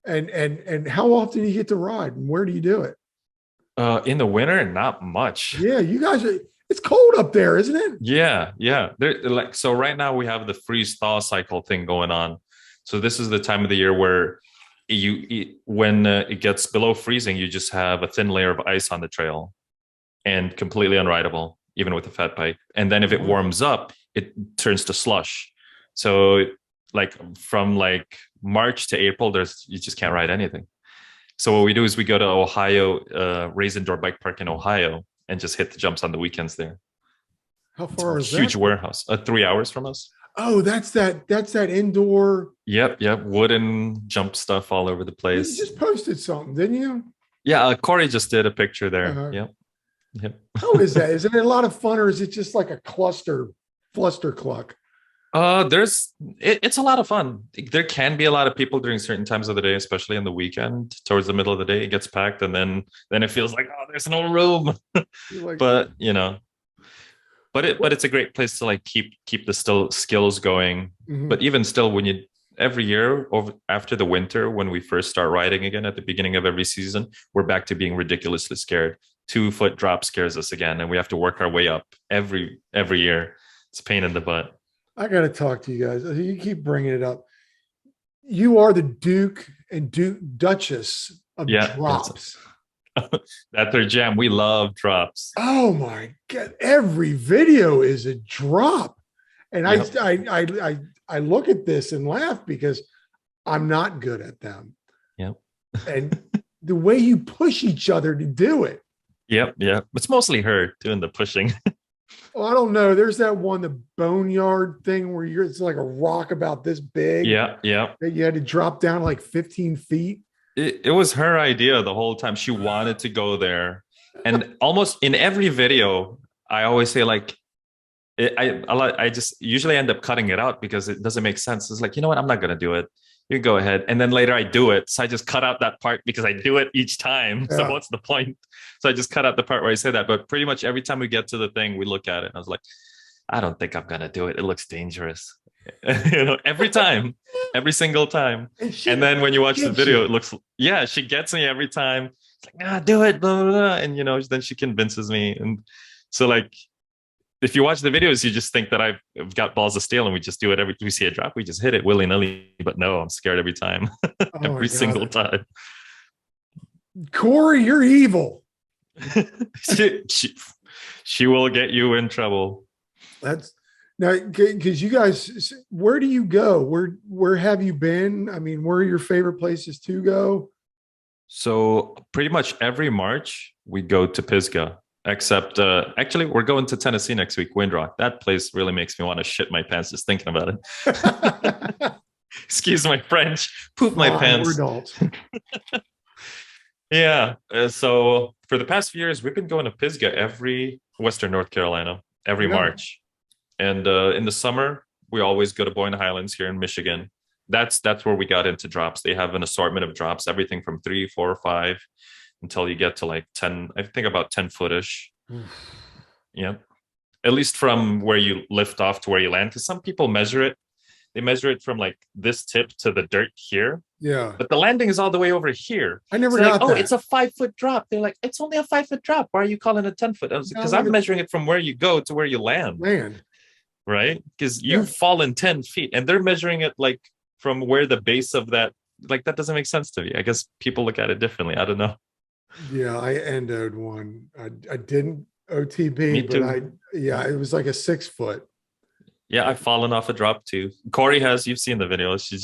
And how often do you get to ride, and where do you do it? In the winter, not much. Yeah, you guys it's cold up there, isn't it? Yeah. So right now we have the freeze thaw cycle thing going on. So this is the time of the year where when it gets below freezing, you just have a thin layer of ice on the trail and completely unrideable, even with a fat bike. And then if it warms up, it turns to slush. So like from like March to April, you just can't ride anything. So what we do is we go to Ohio, Raise Indoor Bike Park in Ohio, and just hit the jumps on the weekends there. How far is that? Huge warehouse, 3 hours from us. Oh, that's that indoor. Yep. Wooden jump stuff all over the place. You just posted something, didn't you? Yeah, Corey just did a picture there. Yep. How is that? Is it a lot of fun, or is it just like a flustercluck? It's a lot of fun. There can be a lot of people during certain times of the day, especially on the weekend. Towards the middle of the day, it gets packed, and then it feels like, oh, there's no room. But you know, but it's a great place to like keep the skills going. Mm-hmm. But even still, every year after the winter, when we first start riding again at the beginning of every season, we're back to being ridiculously scared. 2-foot drop scares us again, and we have to work our way up every year. It's a pain in the butt. I got to talk to you guys. You keep bringing it up. You are the Duke and Duchess of drops. That's our jam. We love drops. Oh my God. Every video is a drop. And I look at this and laugh because I'm not good at them. Yep. And the way you push each other to do it. Yep. It's mostly her doing the pushing. Oh, I don't know. There's that one, the boneyard thing where it's like a rock about this big Yeah. that you had to drop down like 15 feet. It was her idea the whole time. She wanted to go there. And almost in every video, I always say like, I just usually end up cutting it out because it doesn't make sense. It's like, you know what? I'm not going to do it. You go ahead. And then later I do it. So I just cut out that part because I do it each time. Yeah. So what's the point? So I just cut out the part where I say that. But pretty much every time we get to the thing, we look at it. And I was like, I don't think I'm going to do it. It looks dangerous. Every time, every single time. And then when you watch the video, it looks, she gets me every time. It's like, do it, blah, blah, blah. And, then she convinces me. And so like, if you watch the videos, you just think that I've got balls of steel and we just do it we see a drop, we just hit it willy-nilly. But no, I'm scared every time. Every single time. Corey, you're evil. she will get you in trouble. That's now because you guys, where do you go? Where have you been? I mean, where are your favorite places to go? So pretty much every March we go to Pisgah. Except, actually, we're going to Tennessee next week, Windrock. That place really makes me want to shit my pants just thinking about it. Excuse my French. Poop my pants. We're adults. Yeah. So for the past few years, we've been going to Pisgah Western North Carolina, every March. And in the summer, we always go to Boyne Highlands here in Michigan. That's where we got into drops. They have an assortment of drops, everything from 3, 4, 5. Until you get to like 10, I think about 10 footish. Yeah. At least from where you lift off to where you land. Because some people measure it. They measure it from like this tip to the dirt here. Yeah. But the landing is all the way over here. I never got that. It's a 5-foot drop. They're like, it's only a 5-foot drop. Why are you calling it 10 foot? Because I'm measuring it from where you go to where you land. Right? Because you've fallen 10 feet and they're measuring it like from where the base of that, like that doesn't make sense to me. I guess people look at it differently. I don't know. Yeah, I endoed one. I didn't OTB, but it was like a 6 foot. Yeah, I've fallen off a drop too. Corey has, you've seen the video. She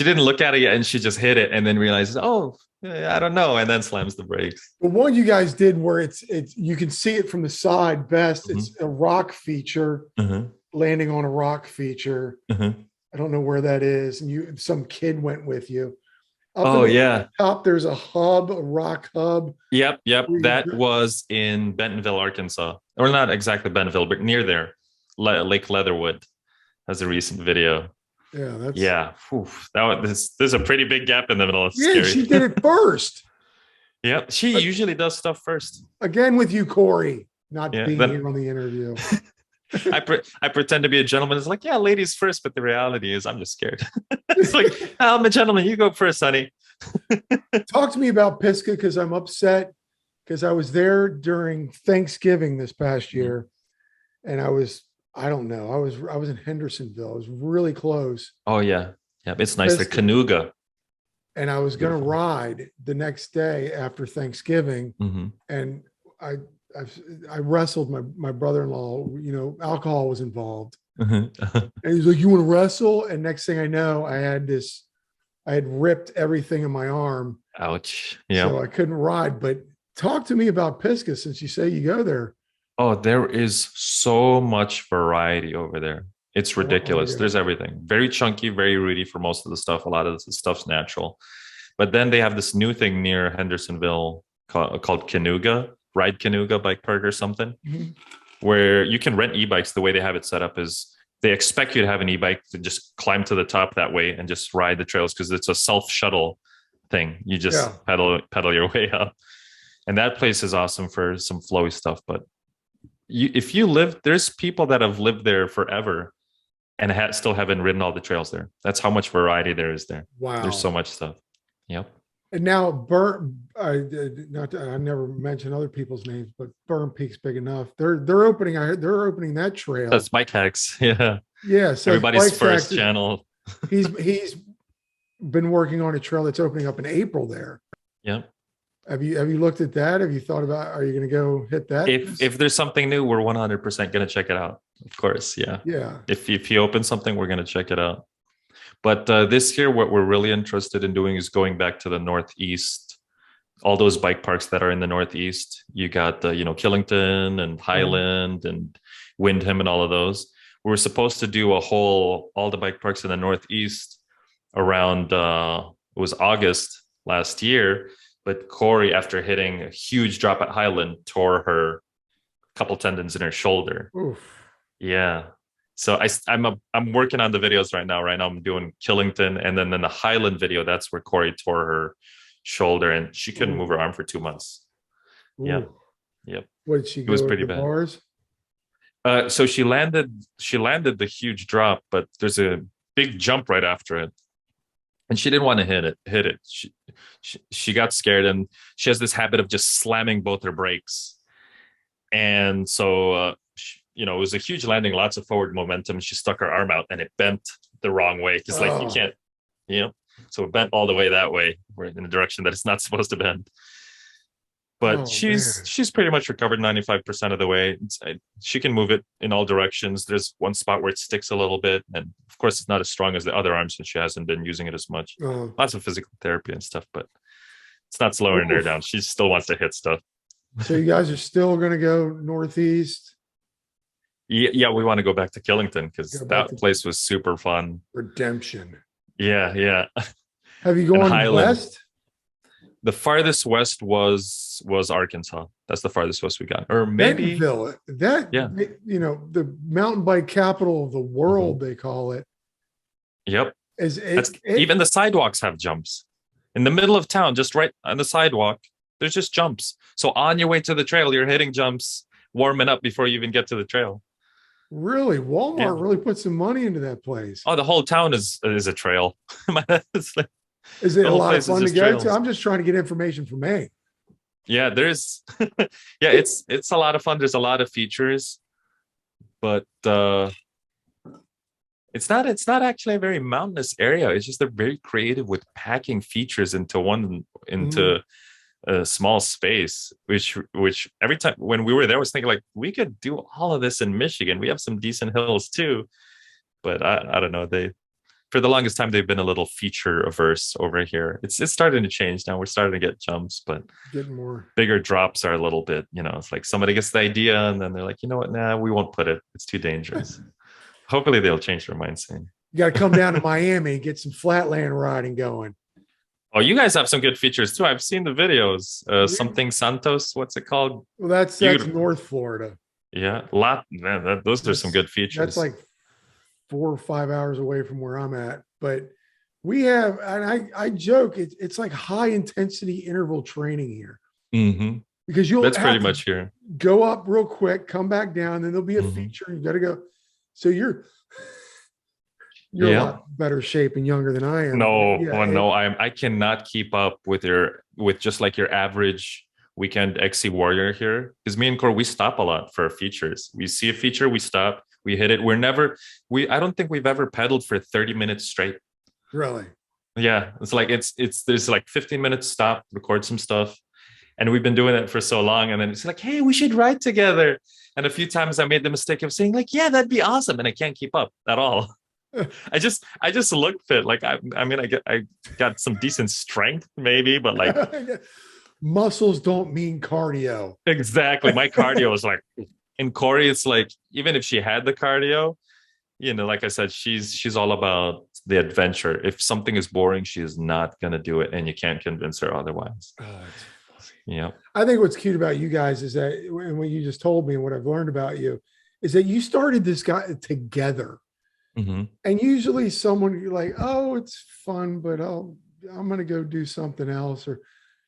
didn't look at it yet and she just hit it and then realizes, I don't know, and then slams the brakes. The one you guys did where it's you can see it from the side best. Mm-hmm. It's a rock feature, landing on a rock feature. I don't know where that is. And some kid went with you. Top, there's a rock hub. Yep. That was in Bentonville, Arkansas. Or not exactly Bentonville, but near there. Lake Leatherwood has a recent video. Yeah, there's a pretty big gap in the middle. It's scary. She did it first. Yep, she usually does stuff first. Again with you, Corey, not being here on the interview. I pretend to be a gentleman. It's like, ladies first, but the reality is I'm just scared. It's like, I'm a gentleman. You go first, honey. Talk to me about Pisgah because I'm upset because I was there during Thanksgiving this past year, and I was in Hendersonville. I was really close. Oh yeah, it's nice. The Canoga. And I was going to ride the next day after Thanksgiving, and I wrestled my brother-in-law, alcohol was involved. And he's like, you want to wrestle? And next thing I know, I had ripped everything in my arm. Ouch. Yeah. So I couldn't ride, but talk to me about Pisgah since you say you go there. Oh, there is so much variety over there. It's ridiculous. There's everything. Very chunky, very rooty for most of the stuff. A lot of the stuff's natural. But then they have this new thing near Hendersonville called Canoga. Ride Canoga Bike Park or something, where you can rent e-bikes. The way they have it set up is they expect you to have an e-bike to just climb to the top that way and just ride the trails because it's a self-shuttle thing. You just pedal your way up. And that place is awesome for some flowy stuff. But there's people that have lived there forever and still haven't ridden all the trails there. That's how much variety there is there. Wow. There's so much stuff. Yep. And now I never mention other people's names, but Burn Peak's big enough. They're opening that trail. That's Bike Hacks. Yeah. Yeah. So everybody's first channel. He's been working on a trail that's opening up in April there. Yeah. Have you looked at that? Have you thought about, are you going to go hit that? If there's something new, we're 100% going to check it out. Of course. Yeah. Yeah. If you open something, we're going to check it out. But this year, what we're really interested in doing is going back to the Northeast all those bike parks that are in the Northeast. You got the, Killington and Highland and Windham and all of those. We were supposed to do all the bike parks in the Northeast around, it was August last year, but Corey, after hitting a huge drop at Highland, tore her couple tendons in her shoulder. Oof. Yeah. So I'm working on the videos right now. Right now I'm doing Killington, and then in the Highland video, that's where Corey tore her shoulder and she couldn't move her arm for 2 months. Yeah. Yep. What did she It go was with pretty the bad. bars? So she landed the huge drop, but there's a big jump right after it. And she didn't want to hit it. She got scared, and she has this habit of just slamming both her brakes. And so, it was a huge landing, lots of forward momentum. She stuck her arm out and it bent the wrong way. Cause like you can't, so it bent all the way that way. We're in a direction that it's not supposed to bend. But she's pretty much recovered 95% of the way. She can move it in all directions. There's one spot where it sticks a little bit. And of course, it's not as strong as the other arms since she hasn't been using it as much. Lots of physical therapy and stuff, but it's not slowing her down. She still wants to hit stuff. So you guys are still going to go Northeast? Yeah, we want to go back to Killington because that place was super fun. Redemption. Yeah. Have you gone west? The farthest west was Arkansas. That's the farthest west we got. Or maybe Bentonville. The mountain bike capital of the world, they call it. Yep. Even the sidewalks have jumps. In the middle of town, just right on the sidewalk, there's just jumps. So on your way to the trail, you're hitting jumps, warming up before you even get to the trail. Really? Walmart really put some money into that place. Oh, the whole town is a trail. Is it a lot of fun to go to? I'm just trying to get information from A. Yeah, there's it's a lot of fun. There's a lot of features, but it's not actually a very mountainous area. It's just they're very creative with packing features into a small space, which every time when we were there, I was thinking like we could do all of this in Michigan. We have some decent hills too, but I don't know. For the longest time, they've been a little feature averse over here. It's starting to change now. We're starting to get jumps, but getting more bigger drops are a little bit, it's like somebody gets the idea and then they're like, you know what? Nah, we won't put it. It's too dangerous. Hopefully they'll change their mind soon. You got to come down to Miami and get some flatland riding going. Oh, you guys have some good features too. I've seen the videos. Something Santos, what's it called? Well, that's North Florida. Yeah, those are some good features. That's like 4 or 5 hours away from where I'm at. But we have, and I joke, it's like high intensity interval training here. Mm-hmm. Because that's pretty much here. Go up real quick, come back down, then there'll be a feature. You got to go. So you're a lot better shape and younger than I am. No, I cannot keep up with just like your average weekend XC warrior here. Because me and Cor, we stop a lot for features. We see a feature, we stop, we hit it. I don't think we've ever pedaled for 30 minutes straight. Really? Yeah. It's like there's like 15 minutes stop, record some stuff. And we've been doing it for so long. And then it's like, hey, we should ride together. And a few times I made the mistake of saying like, yeah, that'd be awesome. And I can't keep up at all. I just look fit. Like, I got some decent strength maybe, but like muscles don't mean cardio. Exactly. My cardio is like, in Corey, it's like, even if she had the cardio, like I said, she's all about the adventure. If something is boring, she is not going to do it. And you can't convince her otherwise. Yeah. I think what's cute about you guys is that, and what you just told me and what I've learned about you is that you started this guy together. Mm-hmm. And usually someone you're like, oh, it's fun, but I'm going to go do something else. Or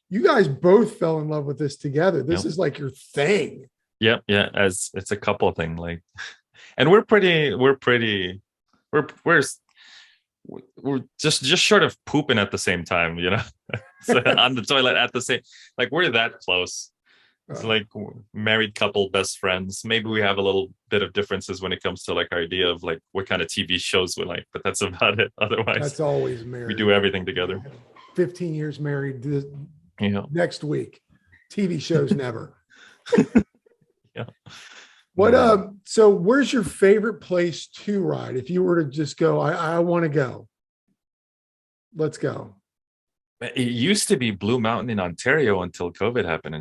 you guys both fell in love with this together. This is like your thing. Yeah. As it's a couple thing, like, and we're just short of pooping at the same time, so on the toilet at the same, like we're that close. It's like married couple, best friends. Maybe we have a little bit of differences when it comes to like our idea of like what kind of TV shows we like, but that's about it. Otherwise, that's always married. We do everything together. 15 years married next week. TV shows never. Yeah. What so where's your favorite place to ride? If you were to just go, I want to go. Let's go. It used to be Blue Mountain in Ontario until COVID happened,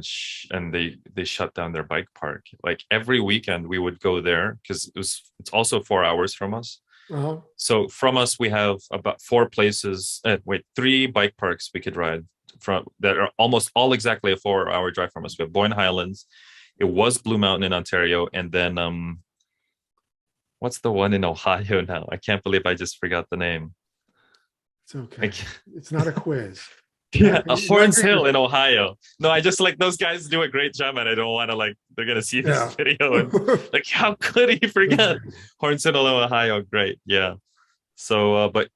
and they shut down their bike park. Like every weekend we would go there because it's also 4 hours from us. Uh-huh. So from us we have about four places. Three bike parks we could ride from that are almost all exactly a 4 hour drive from us. We have Boyne Highlands. It was Blue Mountain in Ontario, and then what's the one in Ohio now? I can't believe I just forgot the name. It's okay. It's not a quiz. Yeah, Horns Hill in Ohio. No, I just like those guys do a great job, and I don't want to like they're gonna see this video and like how could he forget Horns Hill, Ohio? Great, yeah. So, but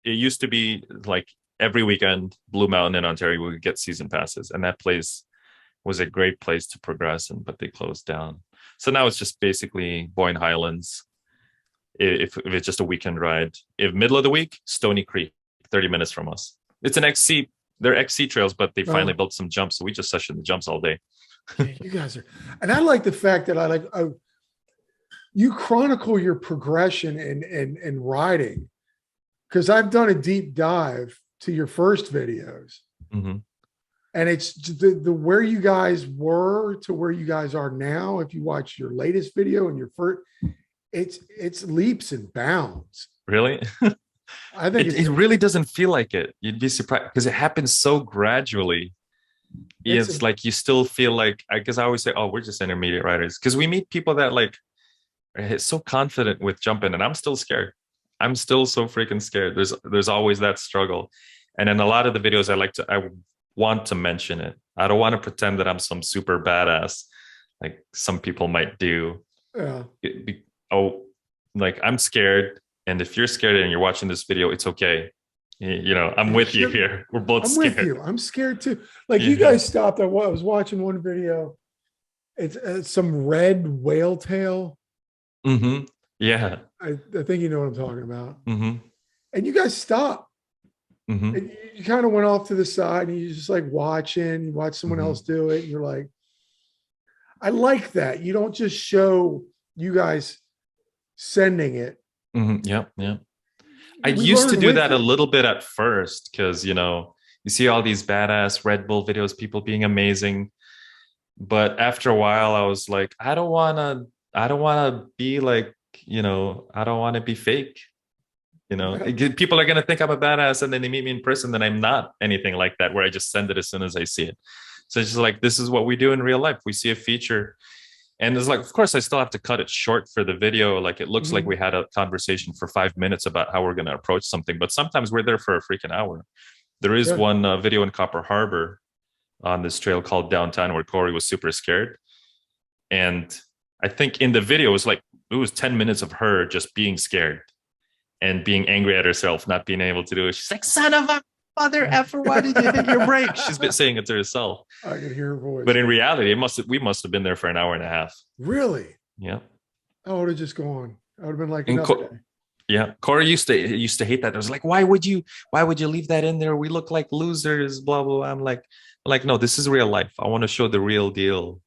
it used to be like every weekend, Blue Mountain in Ontario we would get season passes, and that place was a great place to progress, but they closed down. So now it's just basically Boyne Highlands. If it's just a weekend ride, if middle of the week, Stony Creek, 30 minutes from us. It's an XC, they're XC trails, but they finally built some jumps. So we just session the jumps all day. Yeah, you guys are, and I like the fact that you chronicle your progression in riding, because I've done a deep dive to your first videos. Mm-hmm. And it's the where you guys were to where you guys are now. If you watch your latest video and your first, it's leaps and bounds. Really? I think it really doesn't feel like it. You'd be surprised because it happens so gradually. It's like you still feel like, I guess I always say, oh, we're just intermediate riders, because we meet people that like are so confident with jumping, and I'm still scared. I'm still so freaking scared. There's always that struggle. And in a lot of the videos I want to mention it. I don't want to pretend that I'm some super badass like some people might do. Yeah. Like I'm scared. And if you're scared and you're watching this video, it's okay. You know, I'm with you here. We're both scared. I'm with you. I'm scared too. Like you guys stopped. I was watching one video. It's some red whale tail. Mm-hmm. Yeah. I think you know what I'm talking about. Mm-hmm. And you guys stopped. Mm-hmm. And you kind of went off to the side and you just like you watch someone else do it. And you're like, I like that. You don't just show you guys sending it. Mm-hmm. Yeah. Yeah. I used to do that a little bit at first because, you know, you see all these badass Red Bull videos, people being amazing. But after a while, I was like, I don't want to be like, you know, I don't want to be fake. You know, people are going to think I'm a badass, and then they meet me in person, then I'm not anything like that, where I just send it as soon as I see it. So it's just like, this is what we do in real life. We see a feature. And it's like, of course, I still have to cut it short for the video. Like it looks like we had a conversation for 5 minutes about how we're going to approach something. But sometimes we're there for a freaking hour. There is one video in Copper Harbor on this trail called Downtown where Corey was super scared. And I think in the video, it was 10 minutes of her just being scared and being angry at herself, not being able to do it. She's like, son of a mother effer, why did you hit your brake? She's been saying it to herself. I could hear her voice. But in reality, we must have been there for an hour and a half. Really? Yeah. I would have just gone. I would have been like, another day. Yeah. Corey used to hate that. I was like, why would you leave that in there? We look like losers, blah, blah, blah. I'm like, no, this is real life. I want to show the real deal,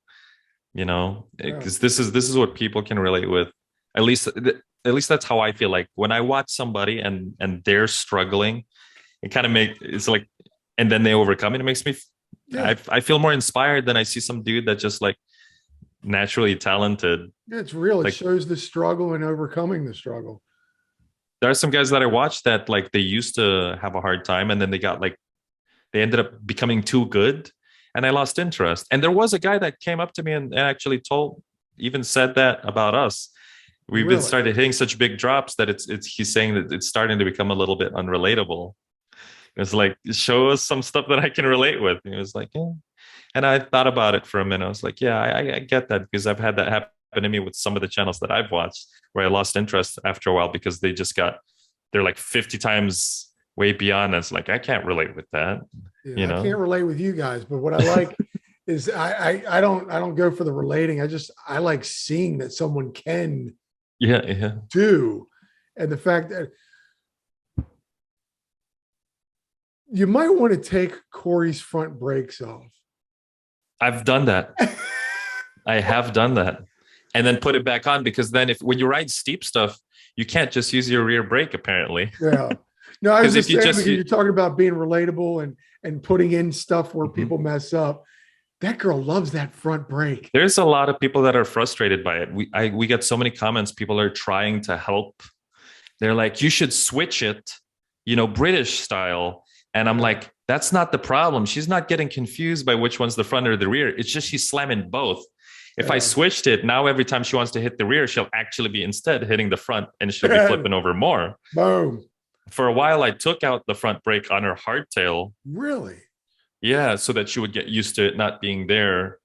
you know, because this is what people can relate with. At least that's how I feel. Like when I watch somebody and they're struggling, it kind of it's like, and then they overcome it. It makes me, I feel more inspired than I see some dude that just like naturally talented. Yeah, it's real. It shows the struggle and overcoming the struggle. There are some guys that I watched that like they used to have a hard time, and then they ended up becoming too good, and I lost interest. And there was a guy that came up to me and actually even said that about us. We've been started hitting such big drops that he's saying that it's starting to become a little bit unrelatable. It's like, show us some stuff that I can relate with. And it was like, yeah. And I thought about it for a minute. I was like, yeah, I get that, because I've had that happen to me with some of the channels that I've watched where I lost interest after a while because they're like 50 times way beyond. It's like, I can't relate with that. Yeah, you know? I can't relate with you guys, but what I like is I don't go for the relating. I like seeing that someone can do. And the fact that you might want to take Corey's front brakes off. I've done that. I have done that. And then put it back on, because then when you ride steep stuff, you can't just use your rear brake, apparently. Yeah. No, I was Because if just you saying just because you're talking about being relatable and putting in stuff where Mhm. people mess up. That girl loves that front brake. There's a lot of people that are frustrated by it. We get so many comments. People are trying to help. They're like, you should switch it, British style. And I'm Yeah. like, that's not the problem. She's not getting confused by which one's the front or the rear. It's just she's slamming both. If I Yeah. switched it, now every time she wants to hit the rear, she'll actually be instead hitting the front and she'll be flipping over more. Boom. For a while, I took out the front brake on her hardtail. Really? Yeah, so that she would get used to it not being there.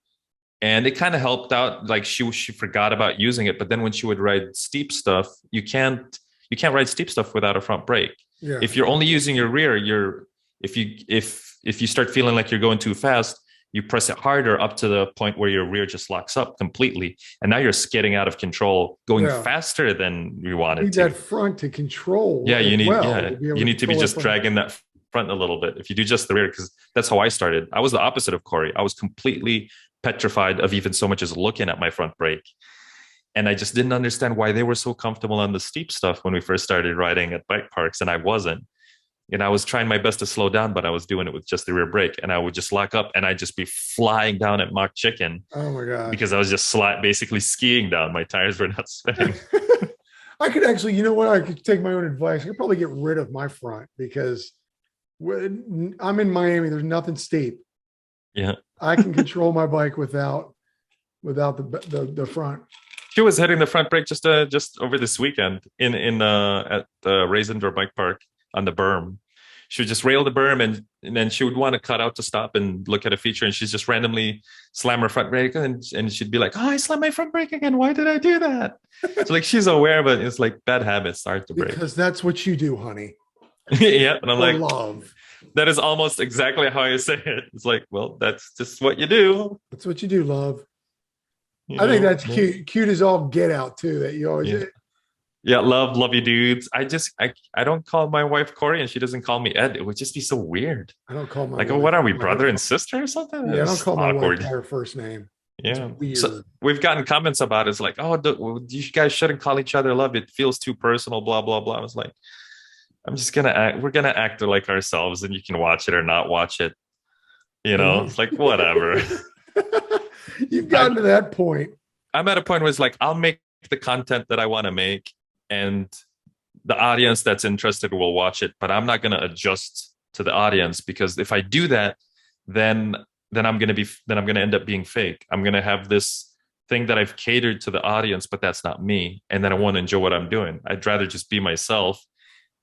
And it kind of helped out. Like she forgot about using it. But then when she would ride steep stuff, you can't ride steep stuff without a front brake. Yeah. If you're only using your rear, if you start feeling like you're going too fast, you press it harder up to the point where your rear just locks up completely. And now you're skidding out of control, going Yeah. faster than you You wanted need to. that front to control. Yeah, as you need well, yeah, to be able you need to be control that just front. dragging that front a little bit. If you do just the rear, because that's how I started. I was the opposite of Corey. I was completely petrified of even so much as looking at my front brake. And I just didn't understand why they were so comfortable on the steep stuff when we first started riding at bike parks, and I wasn't. And I was trying my best to slow down, but I was doing it with just the rear brake, and I would just lock up and I'd just be flying down at Mach chicken Oh my gosh. because I was just basically skiing down. My tires were not spinning. I could actually, you know what? I could take my own advice. I could probably get rid of my front because when I'm in Miami, there's nothing steep. Yeah. I can control my bike without the front. She was hitting the front brake just over this weekend at the Raisindor Bike Park on the berm. She would just rail the berm and then she would want to cut out to stop and look at a feature, and she's just randomly slam her front brake and she'd be like, "Oh, I slammed my front brake again. Why did I do that?" So like she's aware, but it's like bad habits start to break. Because that's what you do, honey. Yeah, and I'm For like, love. that is almost exactly how I say it. It's like, well, that's just what you do. That's what you do, love. You I think know? that's cute. Cute as all get out too. That you always. Yeah, love you dudes. I don't call my wife Corey and she doesn't call me Ed. It would just be so weird. I don't call my Like, wife what are we, by brother her- and sister or something? Yeah, I don't It's call my awkward. wife by her first name. It's Yeah. weird. So we've gotten comments about it. It's like, oh, you guys shouldn't call each other love. It feels too personal, blah, blah, blah. I was like, we're gonna act like ourselves, and you can watch it or not watch it. It's like whatever. You've gotten to that point. I'm at a point where it's like, I'll make the content that I want to make, and the audience that's interested will watch it, but I'm not going to adjust to the audience, because if I do that, then I'm going to end up being fake. I'm going to have this thing that I've catered to the audience, but that's not me. And then I won't enjoy what I'm doing. I'd rather just be myself.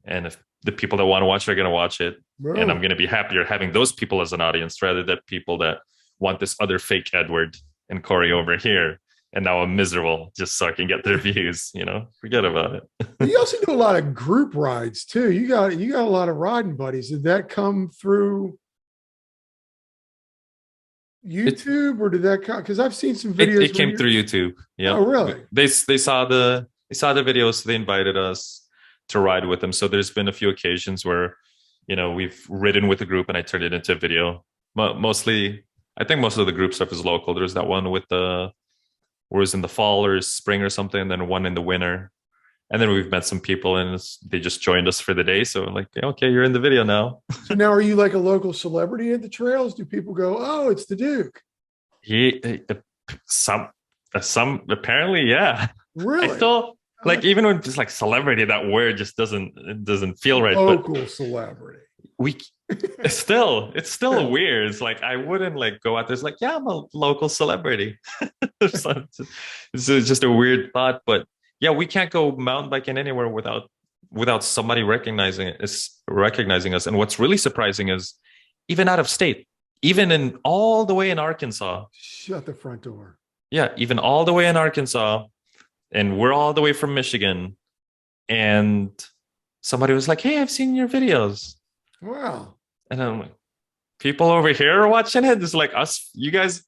And if the people that want to watch it are going to watch it, Bro. and I'm going to be happier having those people as an audience rather than people that want this other fake Edward and Corey over here. And now I'm miserable just so I can get their views, forget about it. You also do a lot of group rides too. You got a lot of riding buddies. Did that come through YouTube or did that come? Because I've seen some videos. It came through YouTube. Yeah. Oh, really? They saw the videos, so they invited us to ride with them. So there's been a few occasions where, we've ridden with a group and I turned it into a video. Mostly, I think most of the group stuff is local. There's that one with where it was in the fall or spring or something, and then one in the winter. And then we've met some people and they just joined us for the day. So like, okay, you're in the video now. So now are you like a local celebrity at the trails? Do people go, oh, it's the Duke? Some apparently, yeah. Really? I still like, even when it's like celebrity, that word just doesn't feel right. Local celebrity. It's still weird. It's like, I wouldn't like go out there. It's like, yeah, I'm a local celebrity. It's just a weird thought, but yeah, we can't go mountain biking anywhere without somebody recognizing us. And what's really surprising is even out of state, even all the way in Arkansas. Shut the front door. Yeah, even all the way in Arkansas, and we're all the way from Michigan. And somebody was like, "Hey, I've seen your videos." Wow. And I'm like, people over here are watching it. It's like us, you guys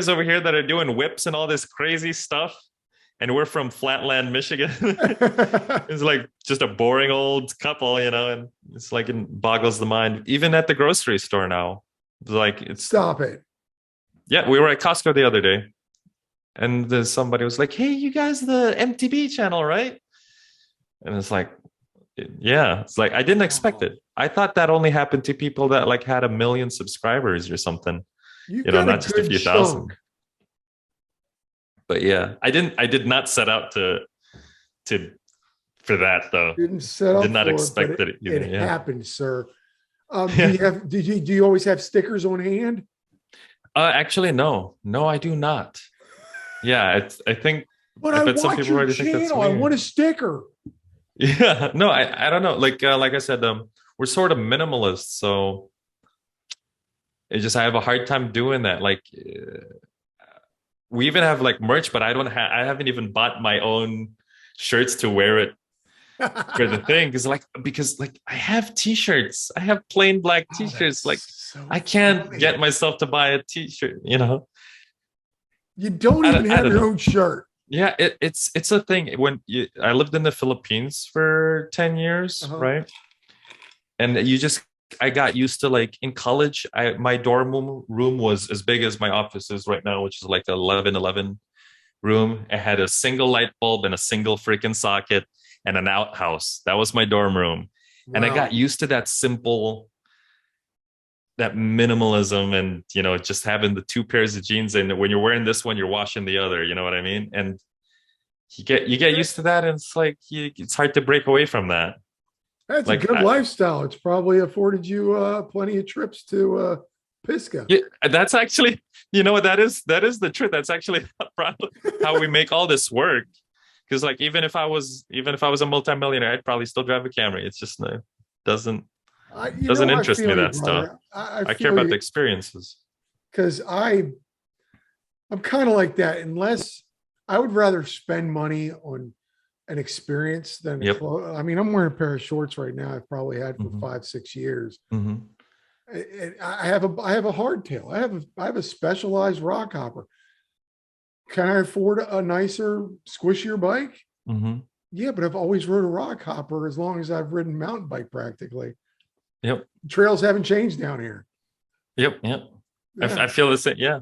over here that are doing whips and all this crazy stuff. And we're from Flatland, Michigan. It's like just a boring old couple, and it's like, it boggles the mind. Even at the grocery store now, Stop it. Yeah, we were at Costco the other day, and somebody was like, "Hey, you guys, the MTB channel, right?" And it's like, Yeah, it's like I didn't expect Wow. it. I thought that only happened to people that like had 1 million subscribers or something, You've got a not just a good few chunk. thousand. But yeah, I did not set out to for that though. Didn't set Did up not for it, but expect it either. it Yeah. happened, sir. Do you Yeah. have, do you always have stickers on hand? Actually, no. No, I do not. Yeah, I think But I I bet some watch people your already think that's channel. I want weird. a sticker. Yeah. No, I don't know. Like I said, we're sort of minimalists, so it just I have a hard time doing that. Like we even have like merch, but I haven't even bought my own shirts to wear it for the thing. Because like I have t-shirts. I have plain black Oh, t-shirts. Like that's so I can't get funny. myself to buy a t-shirt, You don't even I have don't your know. own shirt. Yeah, it's a thing. I lived in the Philippines for 10 years, Uh-huh. right? And I got used to like in college, my room was as big as my office is right now, which is like 11 room. It had a single light bulb and a single freaking socket and an outhouse. That was my dorm room. And I got Wow. used to that minimalism and, just having the two pairs of jeans. And when you're wearing this one, you're washing the other, you know what I mean? And you get used to that. And it's like, it's hard to break away from that. That's a Like, good lifestyle. It's probably afforded you plenty of trips to Pisgah. yeah, that's actually, what that is the truth. That's actually probably how we make all this work. Because like even if I was a multimillionaire, I'd probably still drive a Camry. It's just doesn't doesn't I interest me, feel you, that stuff. brother. I I care feel about the you experiences. because I'm kind of like that. Unless I would rather spend money on an experience than a Yep. clothes. I mean, I'm wearing a pair of shorts right now. I've probably had for Hmm. 5, 6 years. Hmm. I have a hardtail. I have a specialized rock hopper. Can I afford a nicer, squishier bike? Hmm. Yeah, but I've always rode a rock hopper as long as I've ridden mountain bike practically. Yep. Trails haven't changed down here. Yep. Yep. Yeah. I feel the same. Yeah.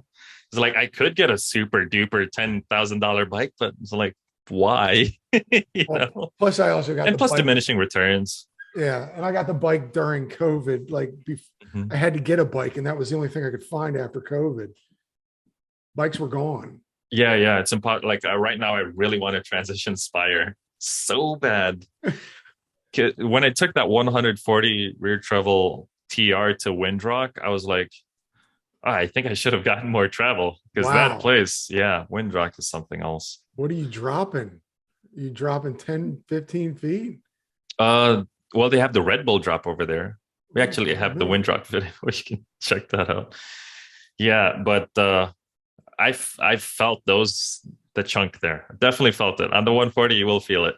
It's like I could get a super duper $10,000 bike, but it's like, why? you Well, know? plus I also got And the plus bike. diminishing returns. Yeah, and I got the bike during COVID. Mhm. I had to get a bike, and that was the only thing I could find after COVID. Bikes were gone. Yeah, yeah, it's important. Like right now, I really want to transition Spire so bad. When I took that 140 rear travel TR to Windrock, I was like, "Oh, I think I should have gotten more travel because that Wow. place, yeah, Windrock is something else. What are you dropping? You dropping 10, 15 feet? Uh, well, they have the Red Bull drop over there. We Oh, actually I don't have the know. Windrock video. We can check that out. Yeah, but I felt the chunk there. Definitely felt it. On the 140, you will feel it.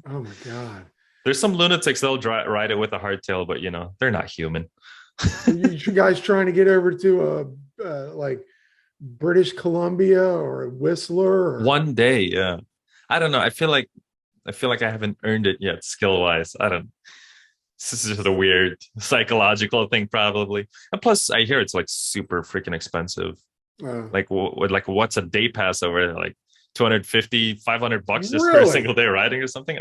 Oh my God. There's some lunatics they'll ride it with a hardtail, but they're not human. Are you guys trying to get over to like British Columbia or Whistler or One day, yeah. I don't know. I feel like I haven't earned it yet, skill wise. I don't. This is just a weird psychological thing, probably. And plus, I hear it's like super freaking expensive. uh, Like what's a day pass over there? Like 250, $500 just for a single really? day riding or something?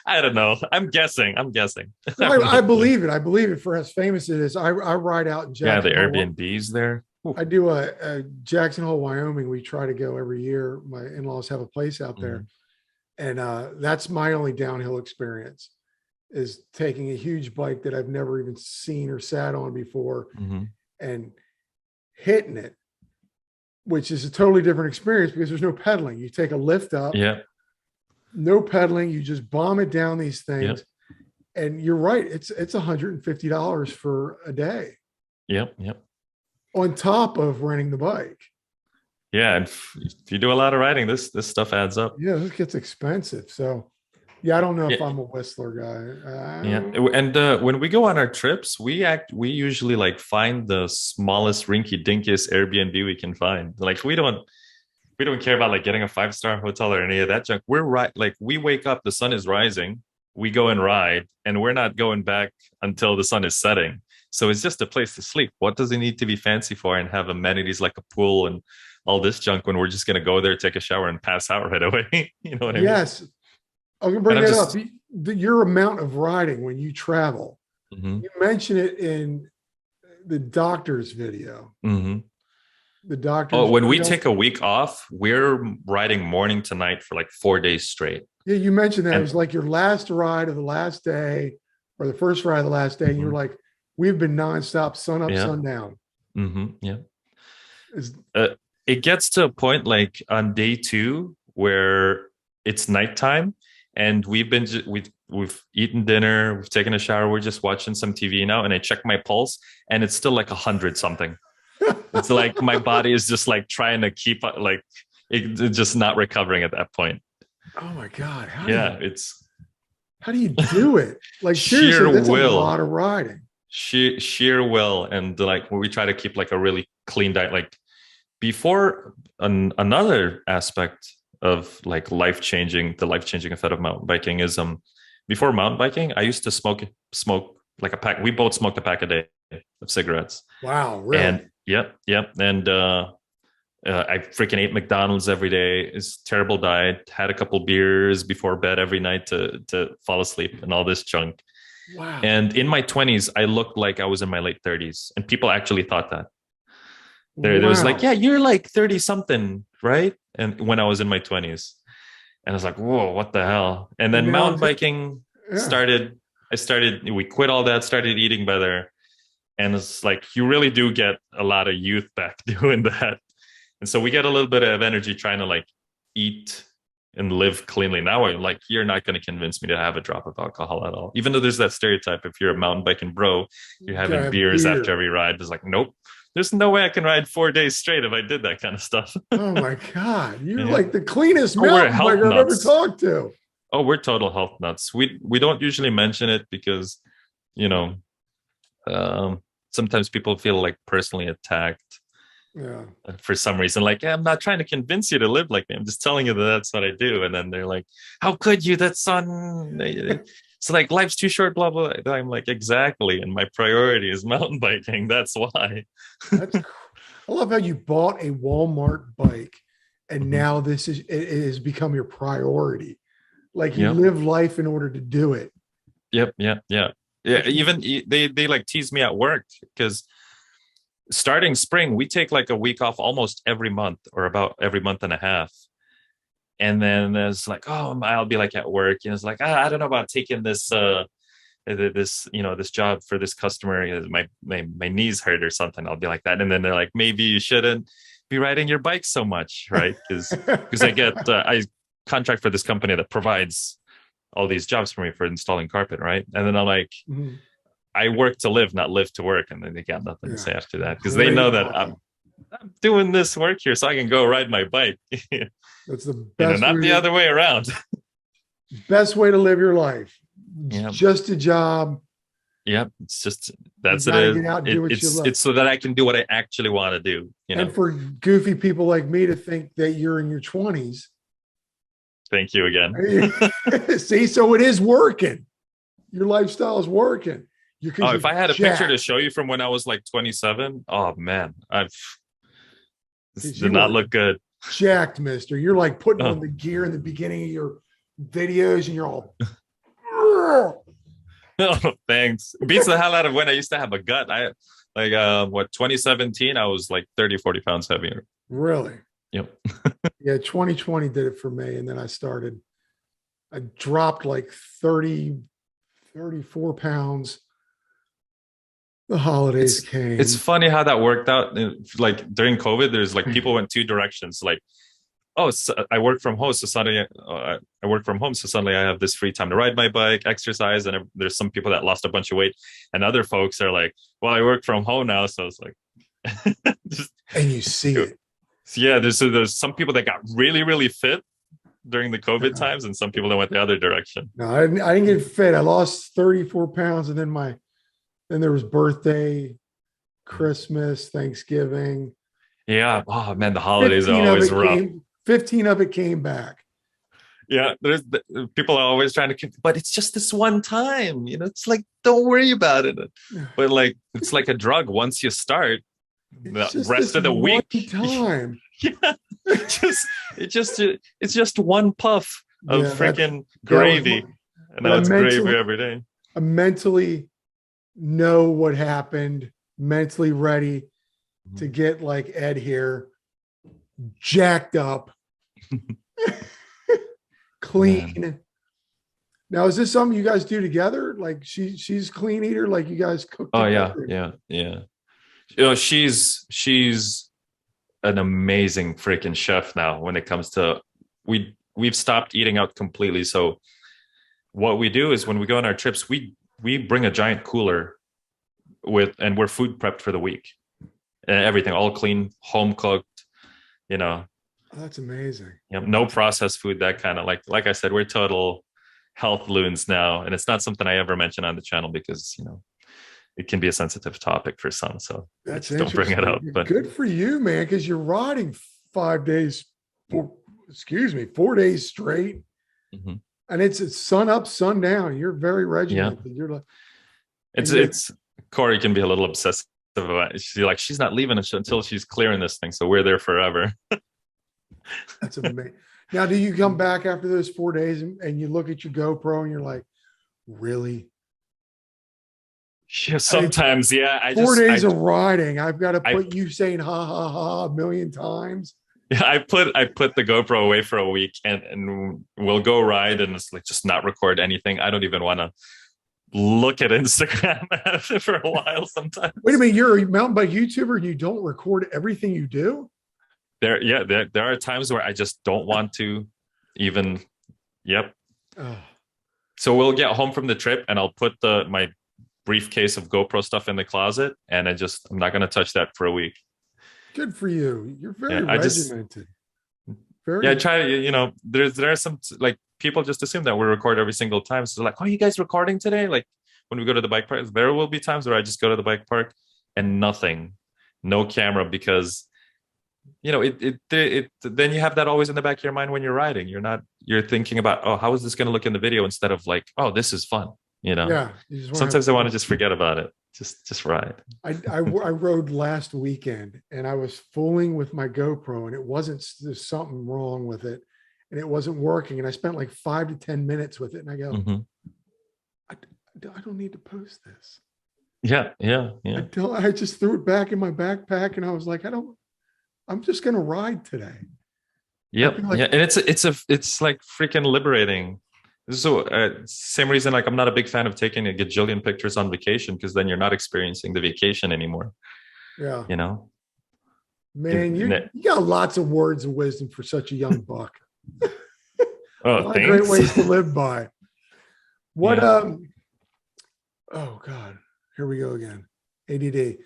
I don't know. I'm guessing. I No, have no I clue. believe it. I believe it for as famous it is. I ride out in Yeah, the Jackson Hole. Airbnbs there. Ooh. I do a Jackson Hole, Wyoming. We try to go every year. My in-laws have a place out there. Mhm. And that's my only downhill experience is taking a huge bike that I've never even seen or sat on before Mhm. and hitting it, which is a totally different experience because there's no pedaling. You take a lift up, Yeah. no pedaling, you just bomb it down these Yep. things. And you're right, it's $150 for a day Yep. Yep. on top of renting the bike. Yeah, and if you do a lot of riding, this stuff adds up. Yeah, this gets expensive. So yeah, I don't know if Yeah. I'm a Whistler guy. Yeah, and when we go on our trips, we usually like find the smallest rinky dinkiest Airbnb we can find. Like we don't care about like getting a 5-star hotel or any of that junk. We're right, like we wake up, the sun is rising, we go and ride, and we're not going back until the sun is setting. So it's just a place to sleep. What does it need to be fancy for and have amenities like a pool and all this junk when we're just gonna go there, take a shower, and pass out right away? You know what I mean? Yes, I'm gonna And bring I'm that up. just your amount of riding when you travel. Mm-hmm. You mentioned it in the doctor's video. Mm-hmm. The doctor's Oh, when we video. take a week off, we're riding morning to night for like 4 days straight. Yeah, you mentioned that it was And like your last ride of the last day, or the first ride of the last day, and you're mhm, like, "We've been nonstop, sun up, yeah, sundown." yeah. Is Uh, it gets to a point like on day two where it's nighttime, and we've eaten dinner, we've taken a shower, we're just watching some TV now, and I check my pulse, and it's still like 100 something. It's like my body is just like trying to keep like it's just not recovering at that point. oh my god, Yeah, it's how do you do it? Like sheer seriously, that's a will, lot of riding. sheer will, and like we try to keep like a really clean diet. Like before, another aspect of like the life changing effect of mountain biking is before mountain biking, I used to smoke like a pack. We both smoked a pack a day of cigarettes, Wow, really? and yep, and I freaking ate McDonald's every day. It's terrible diet. Had a couple beers before bed every night to fall asleep and all this junk. Wow. And in my 20s, I looked like I was in my late 30s, and people actually thought that. There was like, Wow. yeah, you're like 30 something, right? And when I was in my 20s, and I was like, whoa, what the hell? And And then now, mountain biking yeah. started. We quit all that, started eating better. And it's like, you really do get a lot of youth back doing that. And so we get a little bit of energy trying to like eat and live cleanly. Now I'm like, you're not going to convince me to have a drop of alcohol at all. Even though there's that stereotype, if you're a mountain biking bro, you're Gotta having have beers after beer. every ride. It's like, nope, there's no way I can ride 4 days straight if I did that kind of stuff. Oh my God. You're Yeah. like the cleanest Oh, we're mountain health biker I've ever nuts. talked to. Oh, we're total health nuts. We don't usually mention it because, you know, sometimes people feel like personally attacked Yeah. for some reason. Like, yeah, I'm not trying to convince you to live like me. I'm just telling you that that's what I do. And then they're like, how could you? That's on. It's like life's too short, blah, blah. I'm like, exactly. And my priority is mountain biking. That's why. That's I love how you bought a Walmart bike and Mhm. now it has become your priority. Like you Yep. live life in order to do it. Yep. Yeah. Yeah. Yeah. Even they like tease me at work because starting spring, we take like a week off almost every month or about every month and a half. And then there's like, oh, I'll be like at work, and it's like, I don't know about taking this job for this customer. My knees hurt or something. I'll be like that, and then they're like, maybe you shouldn't be riding your bike so much, right? Because I contract for this company that provides all these jobs for me for installing carpet, right? And then I'm like, Mhm. I work to live, not live to work, and then they got nothing to Yeah. say after that because they Great know that motto. I'm doing this work here so I can go ride my bike. That's the best Not way the to other way around. live your life. It's Yeah. just a job. Yeah. It's just You that's it got to is. get out and do what you love. It's so that I can do what I actually want to do. And for goofy people like me to think that you're in your 20s. Thank you again. See, so it is working. Your lifestyle is working. Oh, Because if you're I had a picture to jacked. show you from when I was like 27, oh man, this 'Cause did you not are look good. jacked, mister. You're like putting on Oh, the gear in the beginning of your videos and you're all, "Ugh." oh, thanks. Beats the hell out of when I used to have a gut. I like 2017, I was like 30, 40 pounds heavier. Really? Yep. Yeah, 2020 did it for me. And then I dropped like 30, 34 pounds. The holidays It's came. funny how that worked out. Like during COVID, there's like people went two directions. Like, oh, so I work from home, so suddenly I work from home, so suddenly I have this free time to ride my bike, exercise, and there's some people that lost a bunch of weight, and other folks are like, well, I work from home now, so it's like, just And you see it. yeah. There's some people that got really really fit during the COVID No, times, and some people that went the other direction. I didn't get fit. I lost 34 pounds. And then there was birthday, Christmas, Thanksgiving. Yeah. Oh man, the holidays are always rough. 15 of it came back. Yeah, people are always trying to, but it's just this one time, it's like, don't worry about it. But like, it's like a drug. Once you start, the It's just rest this of the one week, time. yeah, just it's just one puff of Yeah, freaking that was gravy. And But now it's gravy every day. I mentally know what happened, mentally ready to get like Ed here, jacked up, clean. Man. Now, is this something you guys do together? Like she's clean eater, like you guys cook Oh together? yeah. You know, she's an amazing freaking chef now when it comes to we've stopped eating out completely. So what we do is when we go on our trips, we bring a giant cooler and we're food prepped for the week. And everything all clean, home cooked, you know. Oh, that's amazing. No processed food, that kind of like I said, we're total health loons now. And it's not something I ever mention on the channel because, you know, it can be a sensitive topic for some. So I That's just don't bring it up. But good for you, man, because you're riding 5 days, 4 days straight. mm-hmm. And it's sun up, sun down. You're very regimented. Yeah. You're like, It's Corey can be a little obsessive about it. She's not leaving until she's clearing this thing. So we're there forever. That's amazing. Now, do you come back after those 4 days and you look at your GoPro and you're like, really? Yeah, sometimes, yeah. I 4 days of riding. I've got to put you saying ha ha ha a million times. Yeah, I put the GoPro away for a week and we'll go ride and it's like just not record anything. I don't even want to look at Instagram for a while sometimes. Wait a minute, you're a mountain bike YouTuber and you don't record everything you do? There are times where I just don't want to even. Yep. Oh. So we'll get home from the trip and I'll put my briefcase of GoPro stuff in the closet and I'm not going to touch that for a week. Good for you. You're very regimented. I try to, you know, there are some like people just assume that we record every single time. So like, oh, you guys recording today? Like when we go to the bike park, there will be times where I just go to the bike park and no camera, because you know, it then you have that always in the back of your mind when you're riding. You're thinking about, oh, how is this going to look in the video instead of like, oh, this is fun. You know, yeah. Sometimes I want to just forget about it. Just ride. I rode last weekend and I was fooling with my GoPro and there's something wrong with it and it wasn't working. And I spent like 5 to 10 minutes with it. And I go, I don't need to post this. Yeah. I just threw it back in my backpack and I was like, I'm just going to ride today. Yep. And it's like freaking liberating. So same reason, like I'm not a big fan of taking a gajillion pictures on vacation, because then you're not experiencing the vacation anymore. Yeah. You know, man, you got lots of words of wisdom for such a young buck. Oh, thanks. Great ways to live by. What, oh God, here we go again. ADD.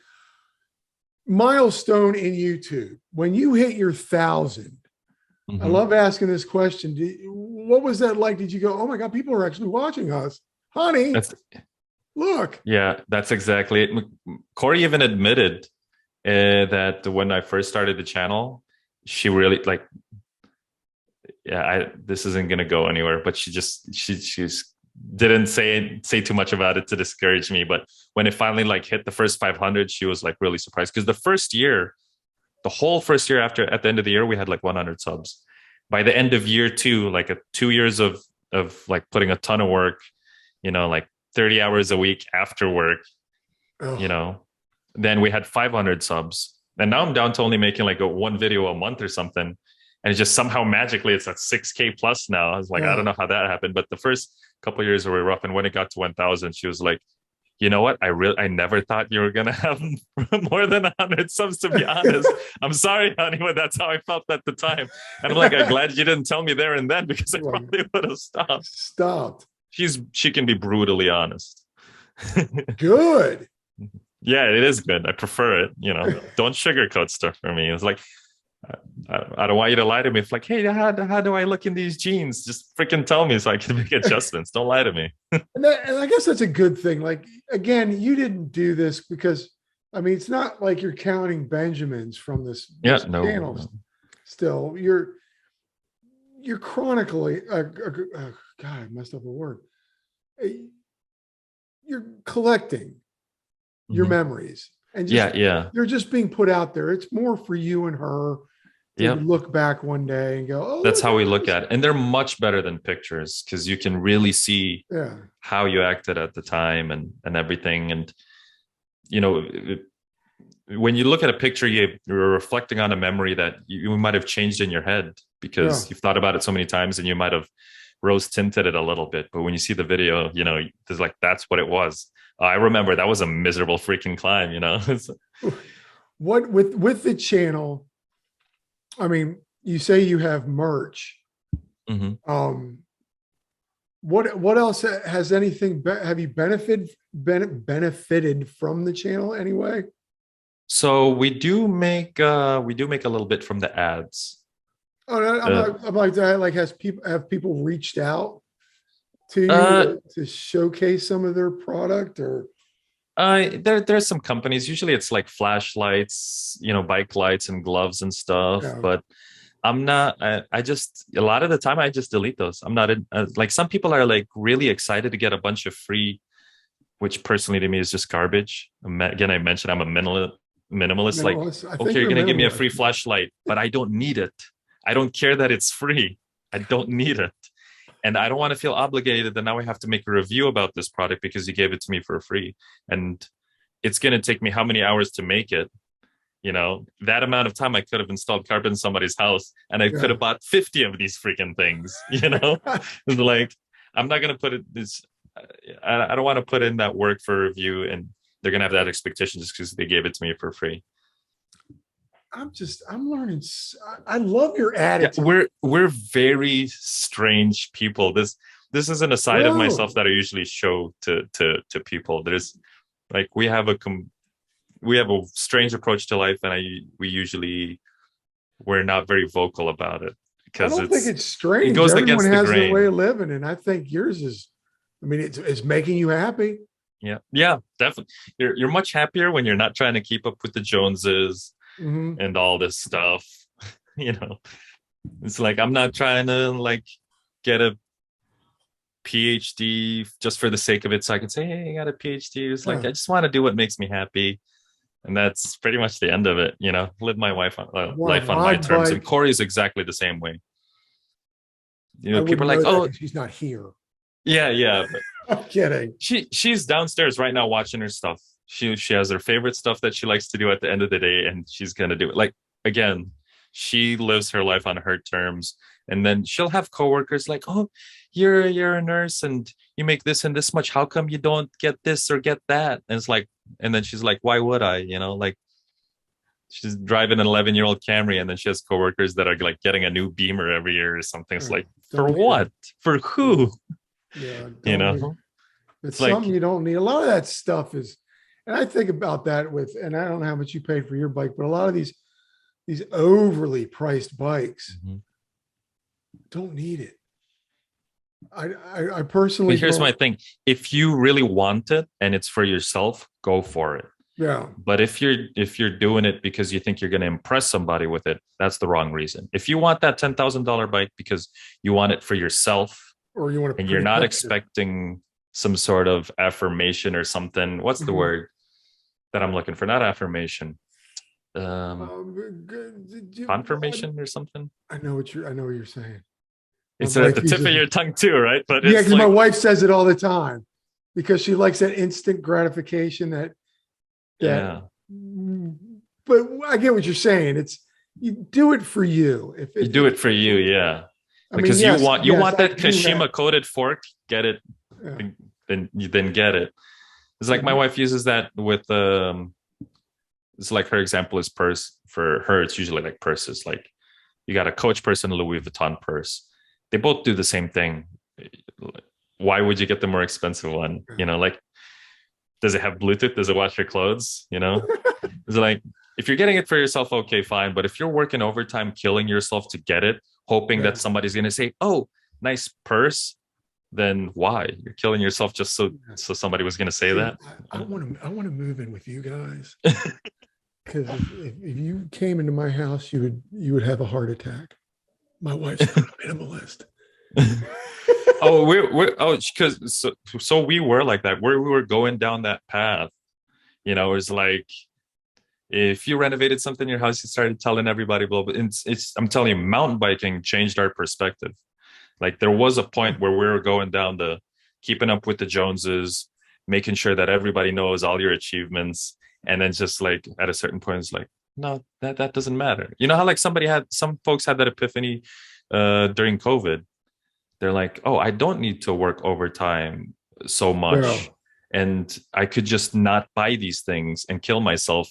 Milestone in YouTube. When you hit your 1,000, I love asking this question. What was that like? Did you go, oh my God, people are actually watching us, honey? Look. Yeah, that's exactly it. Corey even admitted that when I first started the channel, she really like, this isn't going to go anywhere, but she didn't say too much about it to discourage me. But when it finally like hit the first 500, she was like really surprised, because the whole first year at the end of the year, we had like 100 subs. By the end of year 2, like 2 years of like putting a ton of work, you know, like 30 hours a week after work, you know, then we had 500 subs. And now I'm down to only making like one video a month or something. And it's just somehow magically it's at 6K plus now. I was like, I don't know how that happened. But the first couple of years were rough. And when it got to 1,000, she was like, you know what? I never thought you were going to have more than 100 subs, to be honest. I'm sorry, honey, but that's how I felt at the time. And I'm like, I'm glad you didn't tell me there and then, because I probably would have stopped. She can be brutally honest. Good. Yeah, it is good. I prefer it. You know, don't sugarcoat stuff for me. It's like, I don't want you to lie to me. It's like, hey, how do I look in these jeans? Just freaking tell me so I can make adjustments. Don't lie to me. and I guess that's a good thing. Like, again, you didn't do this because, I mean, it's not like you're counting Benjamins from this channel. No. Still, you're chronically, God, I messed up a word. You're collecting your memories. And they're just being put out there. It's more for you and her. to Yep. look back one day and go, oh, That's look how we at look this. at it. And they're much better than pictures because you can really see Yeah. how you acted at the time and everything. And, you know, when you look at a picture, you're reflecting on a memory that you might have changed in your head Yeah. because you've thought about it so many times and you might have rose tinted it a little bit. But when you see the video, you know, there's like, that's what it was. I remember that was a miserable freaking climb, you know? What with the channel, I mean, you say you have merch. Mhm. What else has anything have you benefited from the channel anyway? So we do make a little bit from the ads. Oh, no, Uh, I'm like that. Like, have people reached out to you uh, to showcase some of their product or? there's some companies. Usually, it's like flashlights, you know, bike lights and gloves and stuff. Yeah, But I'm not. I just a lot of the time I just delete those. I'm not in. Like some people are like really excited to get a bunch of free, which personally to me is just garbage. Again, I mentioned I'm a minimalist. Like, minimalist. I think okay, you're you're gonna give me a minimalist. free flashlight, but I don't need it. I don't care that it's free. I don't need it. And I don't want to feel obligated that now I have to make a review about this product because you gave it to me for free. And it's going to take me how many hours to make it? You know, that amount of time I could have installed carpet in somebody's house and I could Yeah. have bought 50 of these freaking things, you know? It's like, I'm not going to put it this, I don't want to put in that work for a review and they're going to have that expectation just because they gave it to me for free. I'm learning. I love your Yeah, attitude. we're very strange people. This isn't a side of myself Bro, that I usually show to people. There's like we have a strange approach to life, and we're not very vocal about it I because don't think it's it strange. goes Everyone against the has their way grain. of living, and I think yours is. I mean, it's making you happy. Yeah, yeah, definitely. You're much happier when you're not trying to keep up with the Joneses Hmm. and all this stuff. You know, it's like I'm not trying to like get a PhD just for the sake of it, so I can say, "Hey, I got a PhD." It's like Yeah. I just want to do what makes me happy, and that's pretty much the end of it. You know, live my Want to life on my ride terms. And bike. Corey is exactly the same way. You I know, people wouldn't are like, know that "Oh, because she's not here. yeah, yeah," but I'm kidding. she's downstairs right now watching her stuff. She has her favorite stuff that she likes to do at the end of the day, and she's gonna do it. Like again, she lives her life on her terms, and then she'll have coworkers like, "Oh, you're a nurse and you make this and this much. How come you don't get this or get that?" And it's like, and then she's like, "Why would I?" You know, like she's driving an 11-year-old Camry, and then she has coworkers that are like getting a new Beamer every year or something. It's Yeah, like, for don't need it. what? For who? Yeah, You don't need it. know, It's it's like, something you don't need. A lot of that stuff is, and I think about that with, and I don't know how much you paid for your bike, but a lot of these overly priced bikes mhm. don't need it. I personally But here's my don't. thing. If you really want it and it's for yourself, go for it. Yeah. But if you're doing it because you think you're going to impress somebody with it, that's the wrong reason. If you want that $10,000 bike because you want it for yourself Or you want a and you're pretty not picture. expecting some sort of affirmation or something, what's the Mhm. word that I'm looking for? Not affirmation. Confirmation or something. I know what you're saying. My It's at the wife tip of uses, your tongue too, right? But yeah, it's because my like, wife says it all the time because she likes that instant gratification that yeah, but I get what you're saying. It's you do it for you. you If do it's it for you, yeah. I mean, Because you want you yes, want I that do have Kashima coated fork, get it, yeah. then get it. It's like my Mhm. wife uses that with it's like her example is purse. For her, it's usually like purses. Like you got a Coach purse and a Louis Vuitton purse. They both do the same thing. Why would you get the more expensive one? You know, like does it have Bluetooth? Does it watch your clothes? You know? It's like if you're getting it for yourself, okay, fine. But if you're working overtime, killing yourself to get it, hoping Yeah. that somebody's gonna say, "Oh, nice purse," then why? You're killing yourself just so somebody was gonna say See, that. I want to move in with you guys because if you came into my house, you would have a heart attack. My wife's not a minimalist. Oh, we're oh, because so we were like that. We were going down that path. You know, it's like If you renovated something in your house, you started telling everybody, blah, blah. It's I'm telling you, mountain biking changed our perspective. Like there was a point where we were going down the keeping up with the Joneses, making sure that everybody knows all your achievements. And then just like at a certain point, it's like, no, that doesn't matter. You know how like some folks had that epiphany during COVID. They're like, oh, I don't need to work overtime so much. Yeah. And I could just not buy these things and kill myself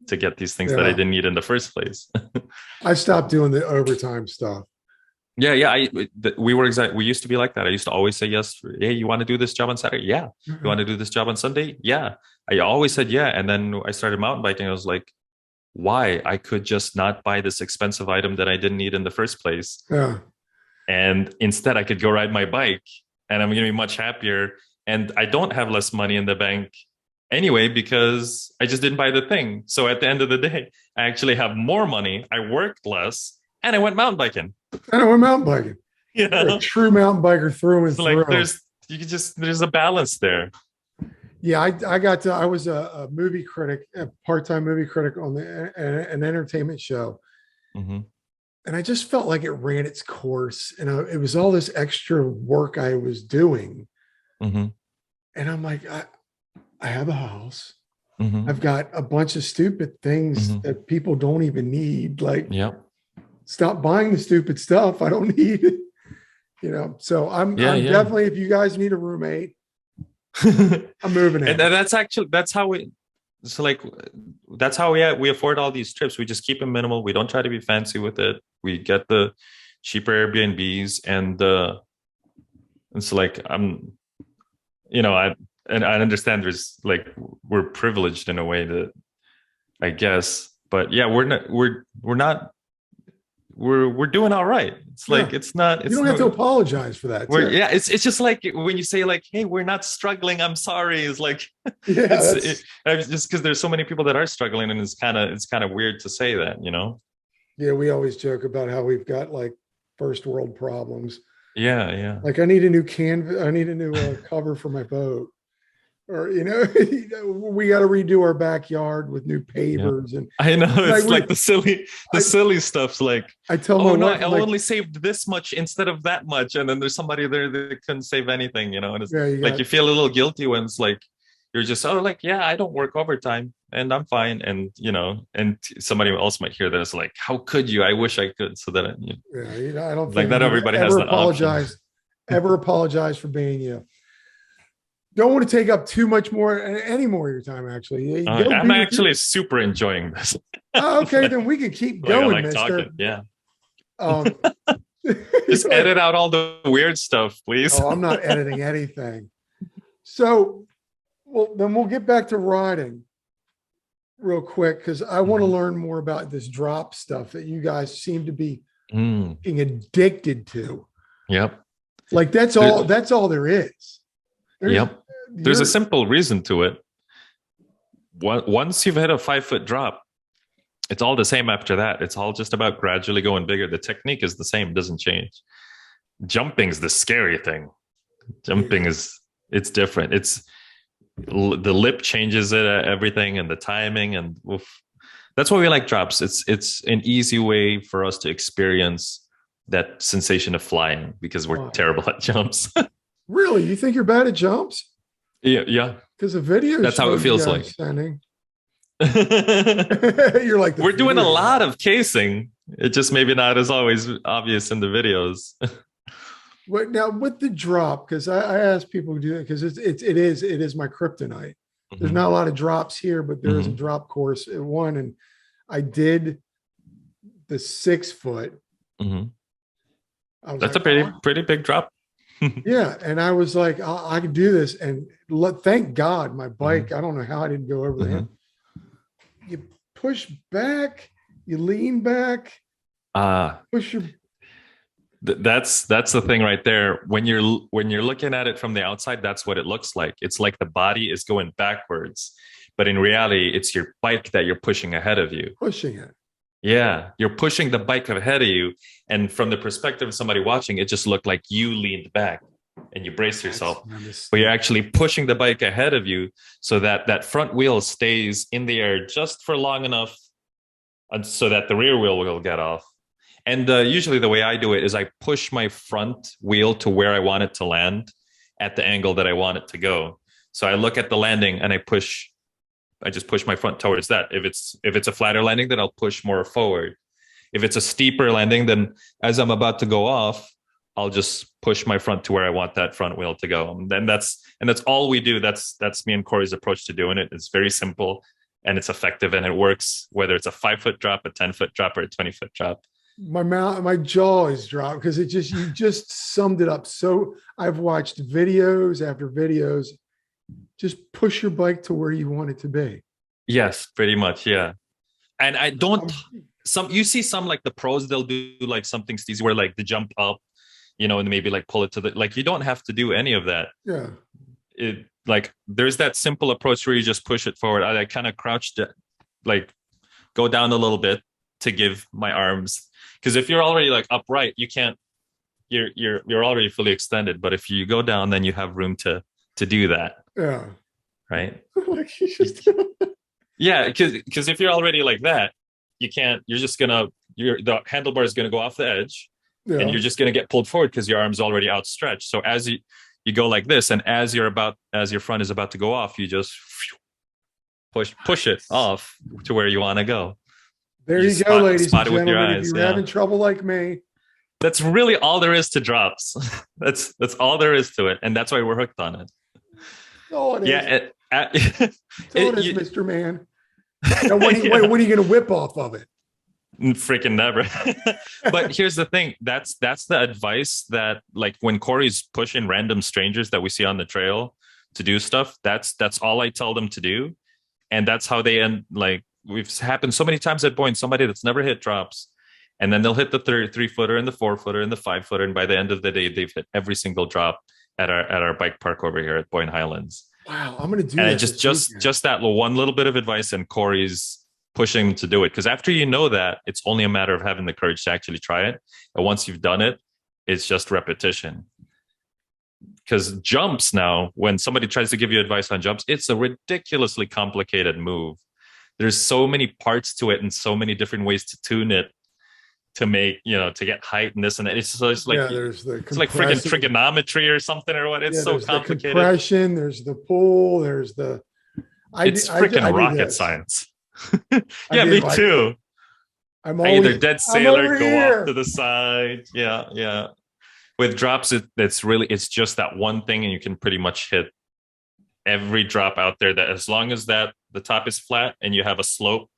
to get these things that I Yeah. didn't need in the first place. I stopped doing the overtime stuff. Yeah. We used to be like that. I used to always say yes. Hey, you want to do this job on Saturday? Yeah. You want to do this job on Sunday? Yeah. I always said yeah. And then I started mountain biking. I was like, why? I could just not buy this expensive item that I didn't need in the first place. Yeah. And instead I could go ride my bike and I'm going to be much happier. And I don't have less money in the bank anyway, because I just didn't buy the thing. So at the end of the day, I actually have more money. I worked less and I went mountain biking. And I went mountain biking. You You're know, a true mountain biker through and so through. like there's a balance there. Yeah, I was a movie critic, a part-time movie critic on an entertainment show. Mm-hmm. And I just felt like it ran its course. And it was all this extra work I was doing. Mm-hmm. And I'm like, I have a house. Mm-hmm. I've got a bunch of stupid things Mm-hmm. that people don't even need. Like, Yeah. stop buying the stupid stuff. I don't need it. You know, so I'm definitely, if you guys need a roommate, I'm moving in. And that's how we we afford all these trips. We just keep them minimal. We don't try to be fancy with it. We get the cheaper Airbnbs and so like I understand there's like we're privileged in a way that I guess, but yeah, we're doing all right. It's like it's not. You don't have to apologize for that. Yeah, it's just like when you say like, "Hey, we're not struggling. I'm sorry." It's like just because there's so many people that are struggling, and it's kind of weird to say that, you know. Yeah, we always joke about how we've got like first world problems. Yeah. Like I need a new canvas. I need a new cover for my boat. Or we got to redo our backyard with new pavers, and I know it's like the silly stuff's like I tell my wife, I only saved this much instead of that much, and then there's somebody there that couldn't save anything, and it's you feel a little guilty when it's like you're just I don't work overtime and I'm fine, and and somebody else might hear that it's like, how could you? I wish I could. So that I don't like that everybody has that option. Ever apologize for being you. Don't want to take up too much any more of your time, actually. I'm actually super enjoying this. Okay, then we can keep going, I like mister. Talking. Yeah. Just edit out all the weird stuff, please. Oh, I'm not editing anything. So, then we'll get back to riding real quick, because I want to learn more about this drop stuff that you guys seem to be being addicted to. Yep. Like that's all there is. There's a simple reason to it. Once you've hit a 5-foot drop, it's all the same after that. It's all just about gradually going bigger. The technique is the same, it doesn't change. Jumping's the scary thing. Jumping it's different. It's the lip changes everything, and the timing, and that's why we like drops. It's an easy way for us to experience that sensation of flying, because we're terrible at jumps. Really? You think you're bad at jumps? Yeah. Because the video. That's how it feels like. Standing. You're like we're doing a lot of casing. It just maybe not as always obvious in the videos. Now with the drop, because I ask people to do that because it is my kryptonite. There's not a lot of drops here, but there is a drop course at one, and I did the 6-foot. That's like, a pretty big drop. Yeah, and I was like, I can do this, and thank God my bike. I don't know how I didn't go over the hill. You push back, you lean back, push your. That's the thing right there. When you're looking at it from the outside, that's what it looks like. It's like the body is going backwards, but in reality, it's your bike that you're pushing ahead of you. Pushing it. Yeah, you're pushing the bike ahead of you, and from the perspective of somebody watching, it just looked like you leaned back. and you brace yourself, my but mistake. you're actually pushing the bike ahead of you so that that front wheel stays in the air just for long enough so that the rear wheel will get off. And usually the way I do it is I push my front wheel to where I want it to land at the angle that I want it to go. So I look at the landing and I just push my front towards that. If it's a flatter landing, then I'll push more forward. If it's a steeper landing, then as I'm about to go off, I'll just push my front to where I want that front wheel to go. And then that's all we do. That's me and Corey's approach to doing it. It's very simple and it's effective and it works, whether it's a 5-foot drop, a 10-foot drop, or a 20-foot drop. My jaw is dropped because you just summed it up. So I've watched videos after videos. Just push your bike to where you want it to be. Yes, pretty much. Yeah. And I don't, you see some like the pros, they'll do like something steezy where like the jump up, and maybe like pull it to the, like, you don't have to do any of that. Yeah. It like, there's that simple approach where you just push it forward. I kind of crouched, like go down a little bit to give my arms. Cause if you're already like upright, you can't, you're already fully extended. But if you go down, then you have room to do that. Yeah. Right. Yeah. Cause if you're already like that, you can't, the handlebar is going to go off the edge. Yeah. And you're just going to get pulled forward because your arm's already outstretched. So as you go like this, and as your front is about to go off, you just push it off to where you want to go. There you go, ladies and gentlemen. If you're having trouble like me, that's really all there is to drops. That's all there is to it, and that's why we're hooked on it. Oh, it is. Yeah, it is, Mr. Man. Now, when are you going to whip off of it? Freaking never. But here's the thing. That's the advice that, like, when Corey's pushing random strangers that we see on the trail to do stuff, that's all I tell them to do. And that's how they end. Like, we've happened so many times at Boyne, somebody that's never hit drops, and then they'll hit the 3-footer and the 4-footer and the 5-footer. And by the end of the day, they've hit every single drop at our bike park over here at Boyne Highlands. Wow. I'm going to do that. And just that one little bit of advice, and Corey's pushing them to do it. Because after you know that, it's only a matter of having the courage to actually try it. And once you've done it, it's just repetition. Because jumps now, when somebody tries to give you advice on jumps, it's a ridiculously complicated move. There's so many parts to it and so many different ways to tune it to make, to get height and this and that. It's like, there's it's like freaking trigonometry or something or what. It's so complicated. The compression, there's the pull, there's the... It's freaking rocket science. Yeah, me too. I either dead sailor, go off to the side. Yeah. With drops, it's just that one thing, and you can pretty much hit every drop out there. That as long as the top is flat and you have a slope,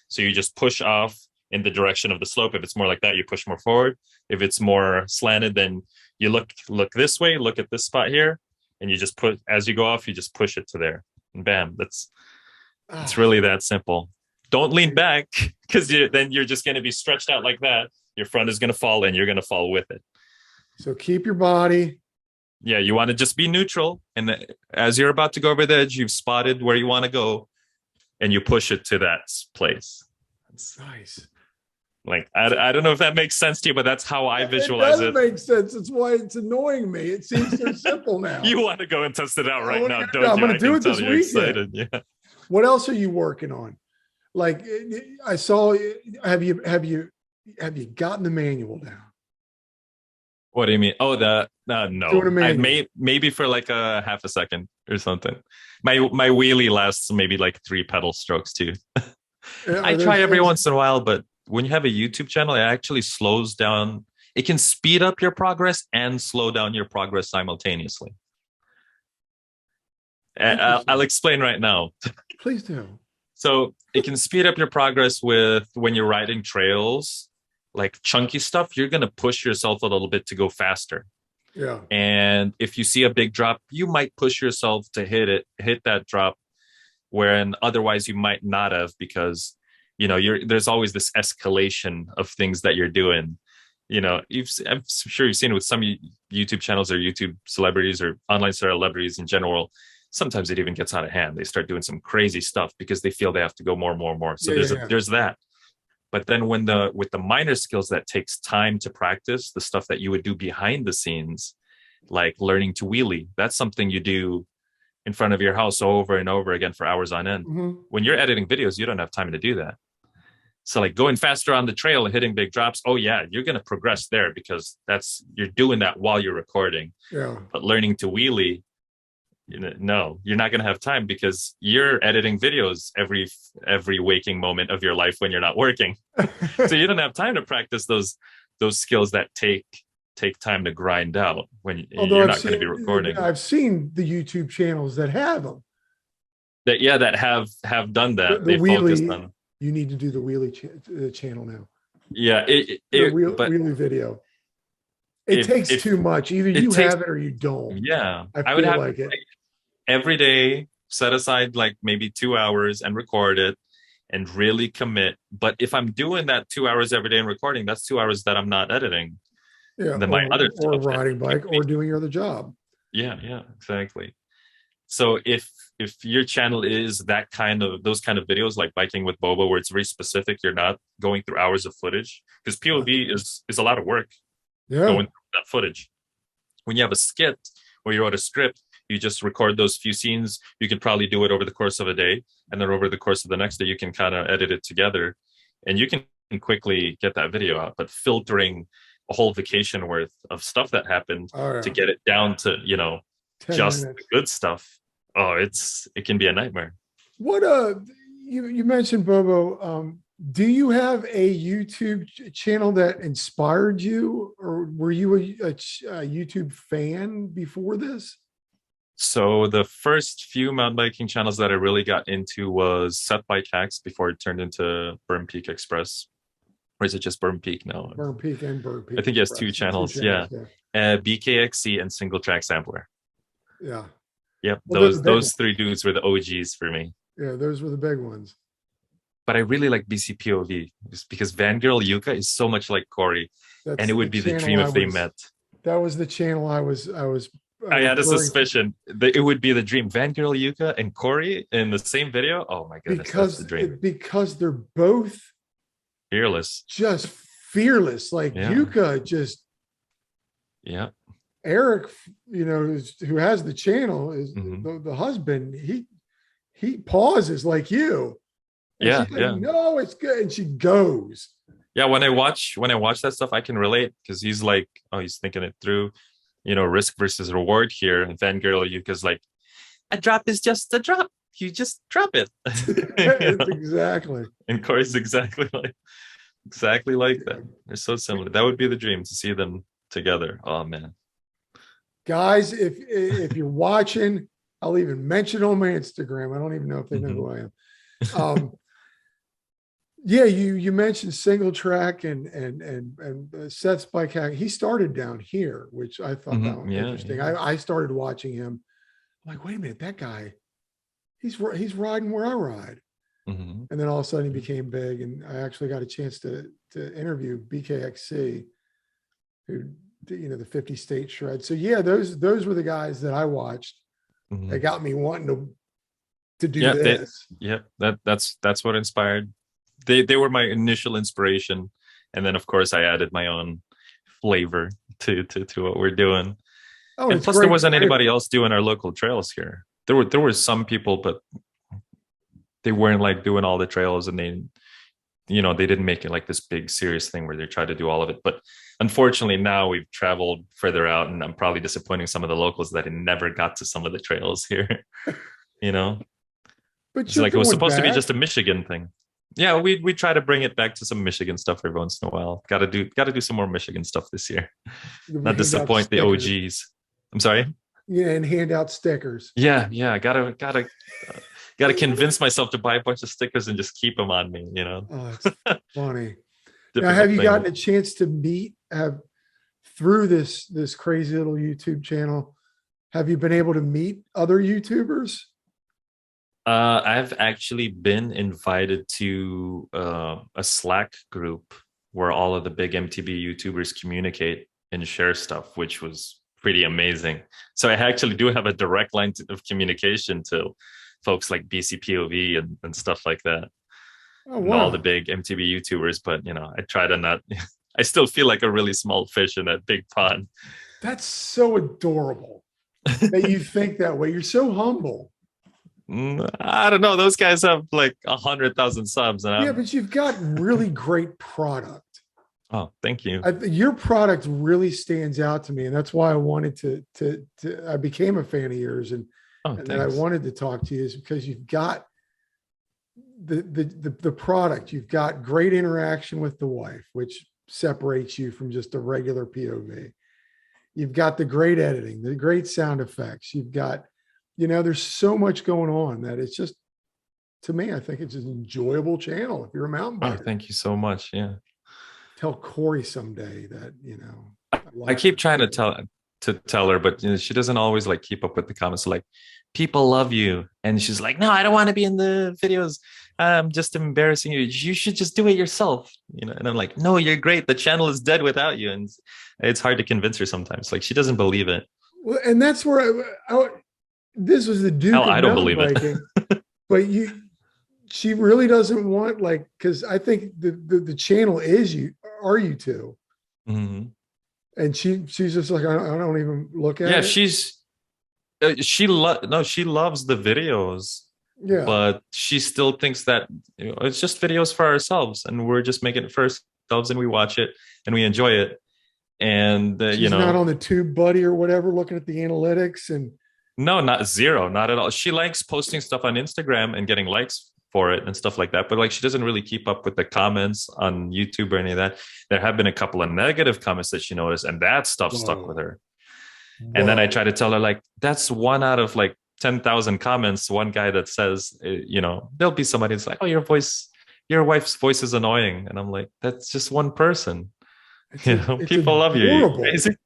so you just push off in the direction of the slope. If it's more like that, you push more forward. If it's more slanted, then you look this way, look at this spot here, and you just put, as you go off, you just push it to there, and bam. It's really that simple. Don't lean back, because then you're just going to be stretched out like that. Your front is going to fall and you're going to fall with it. So keep your body. Yeah, you want to just be neutral. And as you're about to go over the edge, you've spotted where you want to go, and you push it to that place. That's nice. Like, I don't know if that makes sense to you, but that's how I visualize it. It does make sense. It's why it's annoying me. It seems so simple now. You want to go and test it out right now, don't you? I'm going to do it this weekend. Excited. Yeah. What else are you working on? Like, I saw, have you gotten the manual down? What do you mean? Oh, no. I maybe for like a half a second or something. My wheelie lasts maybe like 3 pedal strokes too. I try every once in a while, but when you have a YouTube channel, it actually slows down. It can speed up your progress and slow down your progress simultaneously. I'll explain right now. Please do. So it can speed up your progress with when you're riding trails, like chunky stuff, you're going to push yourself a little bit to go faster. Yeah. And if you see a big drop, you might push yourself to hit that drop, wherein otherwise you might not have, because, there's always this escalation of things that you're doing. I'm sure you've seen it with some YouTube channels or YouTube celebrities or online celebrities in general. Sometimes it even gets out of hand. They start doing some crazy stuff because they feel they have to go more and more and more. So there's that. But then with the minor skills that takes time to practice, the stuff that you would do behind the scenes, like learning to wheelie. That's something you do in front of your house over and over again for hours on end. Mhm. When you're editing videos, you don't have time to do that. So like going faster on the trail and hitting big drops, oh yeah, you're going to progress there because you're doing that while you're recording. Yeah. But learning to wheelie, no, you're not going to have time because you're editing videos every waking moment of your life when you're not working. So you don't have time to practice those skills that take time to grind out when Although you're not going to be recording. I've seen the YouTube channels that have them. That have done that. The They focused wheelie, on. you need to do the wheelie channel now. Yeah, but Wheelie video. It takes too much. Either you have it or you don't. Yeah, I would feel have like it. every day set aside like maybe 2 hours and record it and really commit. But if I'm doing that 2 hours every day and recording, that's 2 hours that I'm not editing. Yeah, Then my other or stuff, riding bike or doing your other job. Yeah, exactly. So if your channel is those kind of videos like biking with Bobo, where it's very specific, you're not going through hours of footage, because POV is a lot of work going through that footage. When you have a skit or you wrote a script, you just record those few scenes. You can probably do it over the course of a day, and then over the course of the next day, you can kind of edit it together, and you can quickly get that video out. But filtering a whole vacation worth of stuff that happened to get it down to just the good stuff. Oh, it can be a nightmare. What you mentioned Bobo. Do you have a YouTube channel that inspired you, or were you a YouTube fan before this? So the first few mountain biking channels that I really got into was Seth Bike Hacks before it turned into Burn Peak Express. Or is it just Burn Peak now? Burn Peak and Burn Peak. I think he has two channels. Yeah. BKXC and Single Track Sampler. Yeah. Yep. Well, those three dudes were the OGs for me. Yeah, those were the big ones. But I really like BCPOV just because Vangirl Yuka is so much like Corey. And it would be the dream if they met. That was the channel I had a suspicion that it would be the dream. Vangirl Yuka and Corey in the same video. Oh my goodness, that's the dream. Because they're both fearless. Just fearless. Like Yuka just Eric, who has the channel is the husband. He pauses like you. And no, it's good. And she goes. Yeah, when I watch that stuff, I can relate because he's like, he's thinking it through, risk versus reward here. And Fangirl, Yuka's like, a drop is just a drop. You just drop it. Exactly. And Corey's exactly like that. They're so similar. That would be the dream to see them together. Oh man. Guys, if you're watching, I'll even mention on my Instagram. I don't even know if they know who I am. Yeah, you mentioned Single Track and Seth's Bike Hack. He started down here, which I thought that was interesting. Yeah. I started watching him. I'm like, wait a minute, that guy, he's riding where I ride. And then all of a sudden he became big, and I actually got a chance to interview BKXC, who the 50 state shred. So yeah, those were the guys that I watched. That got me wanting to do this. That's what inspired. They were my initial inspiration, and then of course I added my own flavor to what we're doing. And plus, there wasn't anybody else doing our local trails here. There were some people, but they weren't like doing all the trails, and they didn't make it like this big serious thing where they tried to do all of it. But unfortunately, now we've traveled further out, and I'm probably disappointing some of the locals that I never got to some of the trails here. But it's like it was supposed to be just a Michigan thing. Yeah, we try to bring it back to some Michigan stuff every once in a while. Got to do some more Michigan stuff this year. Not disappoint the OGs. I'm sorry. Yeah, and hand out stickers. Yeah. Gotta convince myself to buy a bunch of stickers and just keep them on me. Oh, it's funny. Now, have you gotten a chance to through this crazy little YouTube channel? Have you been able to meet other YouTubers? I've actually been invited to a Slack group where all of the big MTB YouTubers communicate and share stuff, which was pretty amazing. So I actually do have a direct line of communication to folks like BCPOV and stuff like that. Oh, wow. And all the big MTB YouTubers, but I try to not. I still feel like a really small fish in that big pond. That's so adorable that you think that way. You're so humble. I don't know. Those guys have like 100,000 subs, and Yeah, I'm. but you've got really great product. Oh, thank you. Your product really stands out to me, and that's why I wanted to I became a fan of yours, Oh, and that I thanks. wanted to talk to you is because you've got the product. You've got great interaction with the wife, which separates you from just a regular POV. You've got the great editing, the great sound effects. You've got, there's so much going on that it's just, to me, I think it's an enjoyable channel if you're a mountain Oh, biker. thank you so much. Yeah. Tell Corey someday that, I keep trying to tell her, but she doesn't always like keep up with the comments. Like, people love you, and she's like, no, I don't want to be in the videos. I'm just embarrassing you. You should just do it yourself. And I'm like, no, you're great. The channel is dead without you, and it's hard to convince her sometimes. Like, she doesn't believe it. Well, and that's where this was the Duke Hell, of I don't mountain believe it. biking, but she really doesn't want, like, because I think the channel is you two, Mhm. and she's just like, I don't even look at Yeah, it. she loves the videos, Yeah, but she still thinks that it's just videos for ourselves, and we're just making it for ourselves, and we watch it and we enjoy it. And she's not on the tube buddy or whatever, looking at the analytics and no, not zero, not at all. She likes posting stuff on Instagram and getting likes for it and stuff like that, but like she doesn't really keep up with the comments on YouTube or any of that. There have been a couple of negative comments that she noticed, and that stuff stuck with whoa, her. And then I try whoa. to tell her, like, that's one out of like 10,000 comments. One guy that says, there'll be somebody that's like, oh, your wife's voice is annoying. And I'm like, that's just one person. It's People love you. You're adorable. crazy.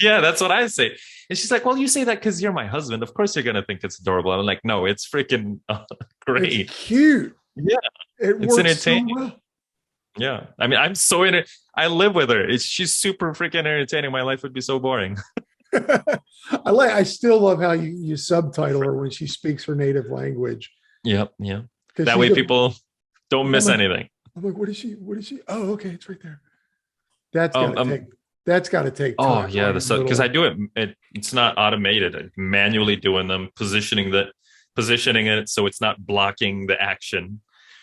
Yeah, that's what I say. And she's like, well, you say that because you're my husband. Of course you're going to think it's adorable. I'm like, no, it's freaking It's great. cute. Yeah, It it's works so entertaining. well. Yeah. I mean, I'm so in it. I live with her. She's super freaking entertaining. My life would be so boring. I still love how you subtitle her when she speaks her native language. Yep. Yeah. Because That way people don't miss anything. I'm like, what is she? What is she? Oh, okay, it's right there. That's Um, gotta take um, that's gotta take oh time yeah, on your because I little. do it's not automated. I'm manually doing them, positioning it so it's not blocking the action.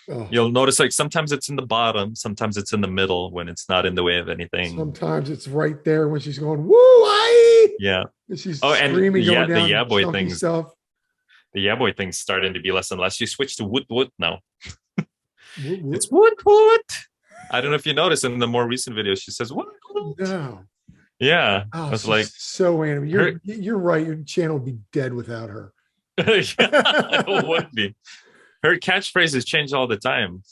Oh, You'll notice like sometimes it's in the bottom, sometimes it's in the middle when it's not in the way of anything. sometimes it's right there when she's going, woo, I Yeah. and she's Oh, and screaming, yeah, going the down yeah boy chunky things, stuff. the yeah boy things starting to be less and less. She switched to woot woot now. Woo, woo. It's woot woot. I don't know if you noticed in the more recent videos, she says woot woot. No. Yeah. I Oh, was she's like, so animated. her. You're right. Your channel would be dead without her. Yeah, it would be. Her catchphrases change all the time.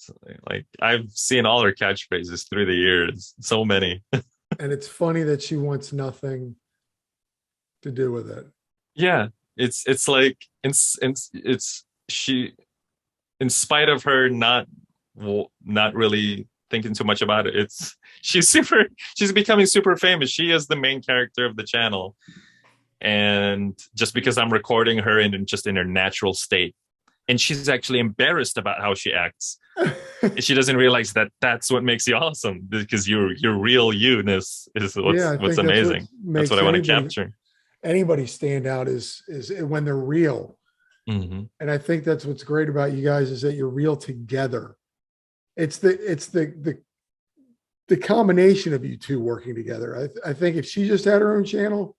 Like I've seen all her catchphrases through the years, so many. And it's funny that she wants nothing to do with it. Yeah, it's like it's she, in spite of her not really thinking too much about it. She's becoming super famous. She is the main character of the channel, and just because I'm recording her in her natural state, and she's actually embarrassed about how she acts. She doesn't realize that that's what makes you awesome, because your real you-ness is Yeah, I what's think that's what amazing. That's makes what I want to capture. anybody stand out is when they're real. Hmm. And I think that's what's great about you guys is that you're real together. It's the combination of you two working together. I think if she just had her own channel,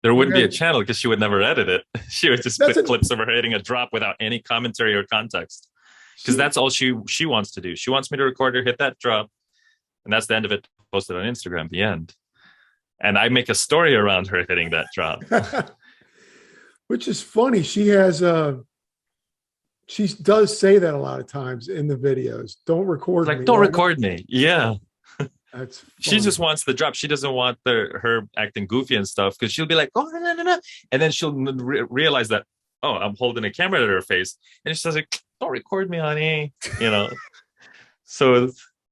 There you wouldn't be a guys, channel because she would never edit it. She would just that's put a clips of her hitting a drop without any commentary or context, because she that's all she wants to do. She wants me to record her, hit that drop, and that's the end of it. Posted on Instagram, the end. And I make a story around her hitting that drop. which is funny. She does say that a lot of times in the videos. Don't record Like, me. don't Well, I know record me. Yeah. that's She funny. just wants the drop. She doesn't want her acting goofy and stuff, because she'll be like, oh, no, no, no, no. And then she'll realize that, oh, I'm holding a camera to her face. And she says, like, don't record me, honey. So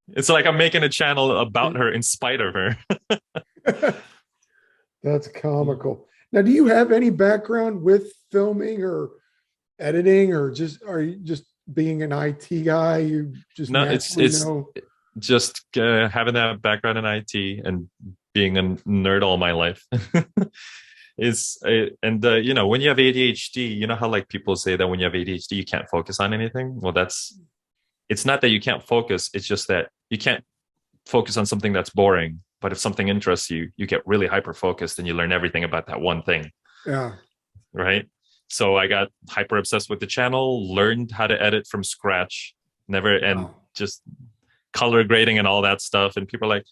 it's like I'm making a channel about her in spite of her. That's comical. Now, do you have any background with filming or editing, or are you just being an IT guy? You just No, naturally it's know. just having that background in IT and being a nerd all my life. You know, when you have ADHD, you know how like people say that when you have ADHD you can't focus on anything. Well, it's not that you can't focus, it's just that you can't focus on something that's boring, but if something interests you, you get really hyper focused and you learn everything about that one thing. Yeah. Right. So I got hyper obsessed with the channel, learned how to edit from scratch, never, and Wow. just color grading and all that stuff. And people are like,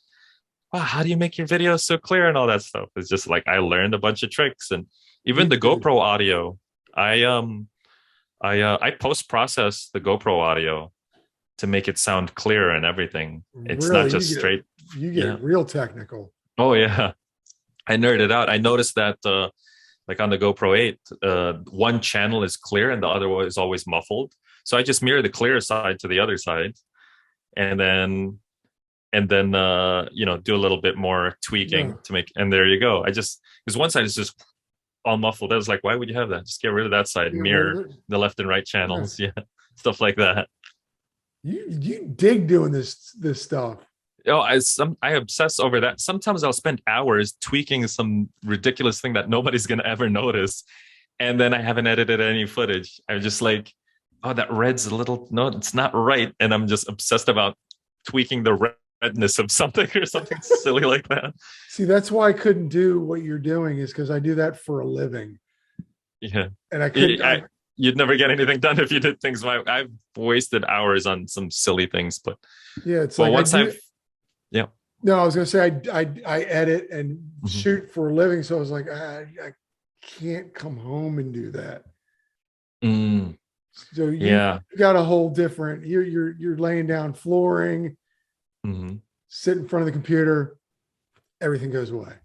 wow, how do you make your videos so clear and all that stuff? It's just like I learned a bunch of tricks. And Me even the too. GoPro audio, I post process the GoPro audio to make it sound clear and everything. It's not Really, just straight. you Yeah. get real technical. Oh yeah. I nerded out. I noticed that like on the GoPro 8, one channel is clear and the other one is always muffled. So I just mirror the clear side to the other side, and then you know, do a little bit more tweaking Yeah. to make, and there you go. I just, because one side is just all muffled. I was like, why would you have that? Just get rid of that side, You know, what mirror is it? the left and right Yeah. channels. Yeah. Stuff like that. You dig doing this stuff. Oh, I obsess over that. Sometimes I'll spend hours tweaking some ridiculous thing that nobody's gonna ever notice, and then I haven't edited any footage. I'm just like, oh, that red's a little, no, it's not right, and I'm just obsessed about tweaking the redness of something or something silly like that. See, that's why I couldn't do what you're doing, is because I do that for a living. Yeah, And I couldn't. you'd never get anything done if you did things. I've wasted hours on some silly things, but Yeah, it's well, like once I've, yeah. no, I was gonna say I edit and Mhm. shoot for a living, so I was like, I can't come home and do that. Mm, So yeah. you got a whole different. You're laying down flooring, Mhm. sit in front of the computer, everything goes away.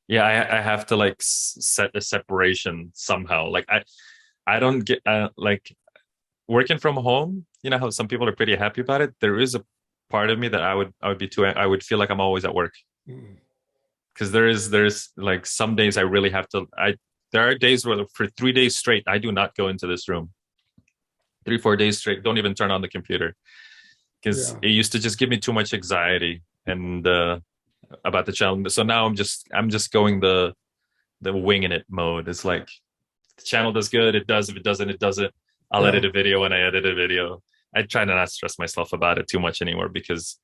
Yeah, I have to like set a separation somehow. Like I don't get like working from home. You know how some people are pretty happy about it. There is a part of me that I would be too. I would feel like I'm always at work, Mm. because there's like some days I really have to. There are days where for 3 days straight I do not go into this room. 3 4 days straight, don't even turn on the computer, because Yeah. it used to just give me too much anxiety and about the channel. So now I'm just going the winging it mode. It's like the channel does good, it does. If it doesn't, it doesn't. I'll Yeah. edit a video when I edit a video. I try to not stress myself about it too much anymore, because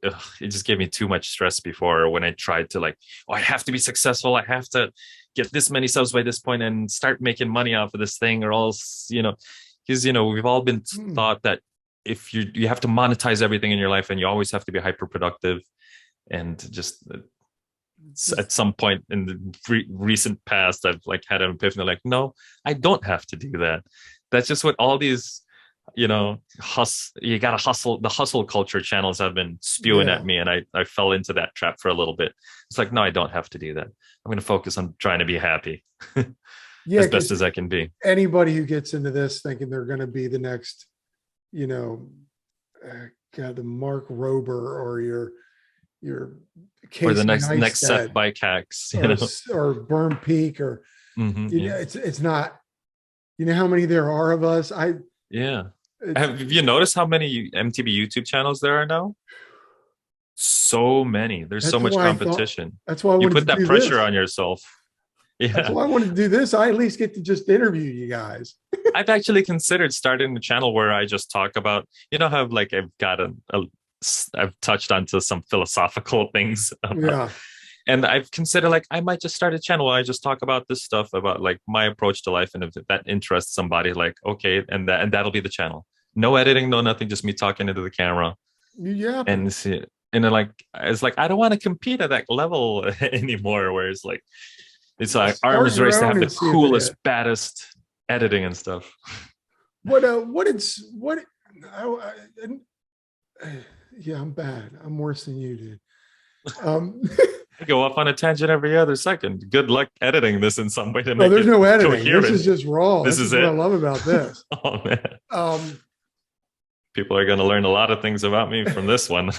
it just gave me too much stress before, when I tried to like, oh, I have to be successful. I have to get this many subs by this point and start making money off of this thing, or else, you know, because, you know, we've all been Mm. taught that if you have to monetize everything in your life, and you always have to be hyper productive, and just at some point in the recent past, I've like had an epiphany, like, no, I don't have to do that. That's just what all these, you know, you gotta hustle, the hustle culture channels have been spewing Yeah. at me, and I fell into that trap for a little bit. It's like, no, I don't have to do that. I'm going to focus on trying to be happy Yeah, as best because as I can be. anybody who gets into this thinking they're going to be the next, you know, God, the Mark Rober or your Or the Casey next set Neistat by hacks, you or know. or Burn Peak or you know, Yeah, it's not. You know how many there are of us. yeah. It's Have you noticed how many MTB YouTube channels there are now? So many. There's so that's much why I thought. competition. That's why I You wanted put to that do pressure this. on yourself. That's Yeah. why I wanted to do this. I at least get to just interview you guys. I've actually considered starting a channel where I just talk about, you know, how like I've got I've touched onto some philosophical things about, Yeah. and I've considered like I might just start a channel where I just talk about this stuff, about like my approach to life, and if that interests somebody, like, okay, and that'll be the channel. No editing, no nothing, just me talking into the camera. You yapping. And see, and then like it's like I don't want to compete at that level anymore, where it's Yeah, like start arms your race to own have the and see if it coolest, hit. baddest editing and stuff. What it's what yeah, I'm bad. I'm worse than you, dude. Um I go off on a tangent every other second. Good luck editing this in some way to no, make there's it no editing. This is coherent. just raw. This This is is what I it. love about this. Oh man. Um People are going to learn a lot of things about me from this one.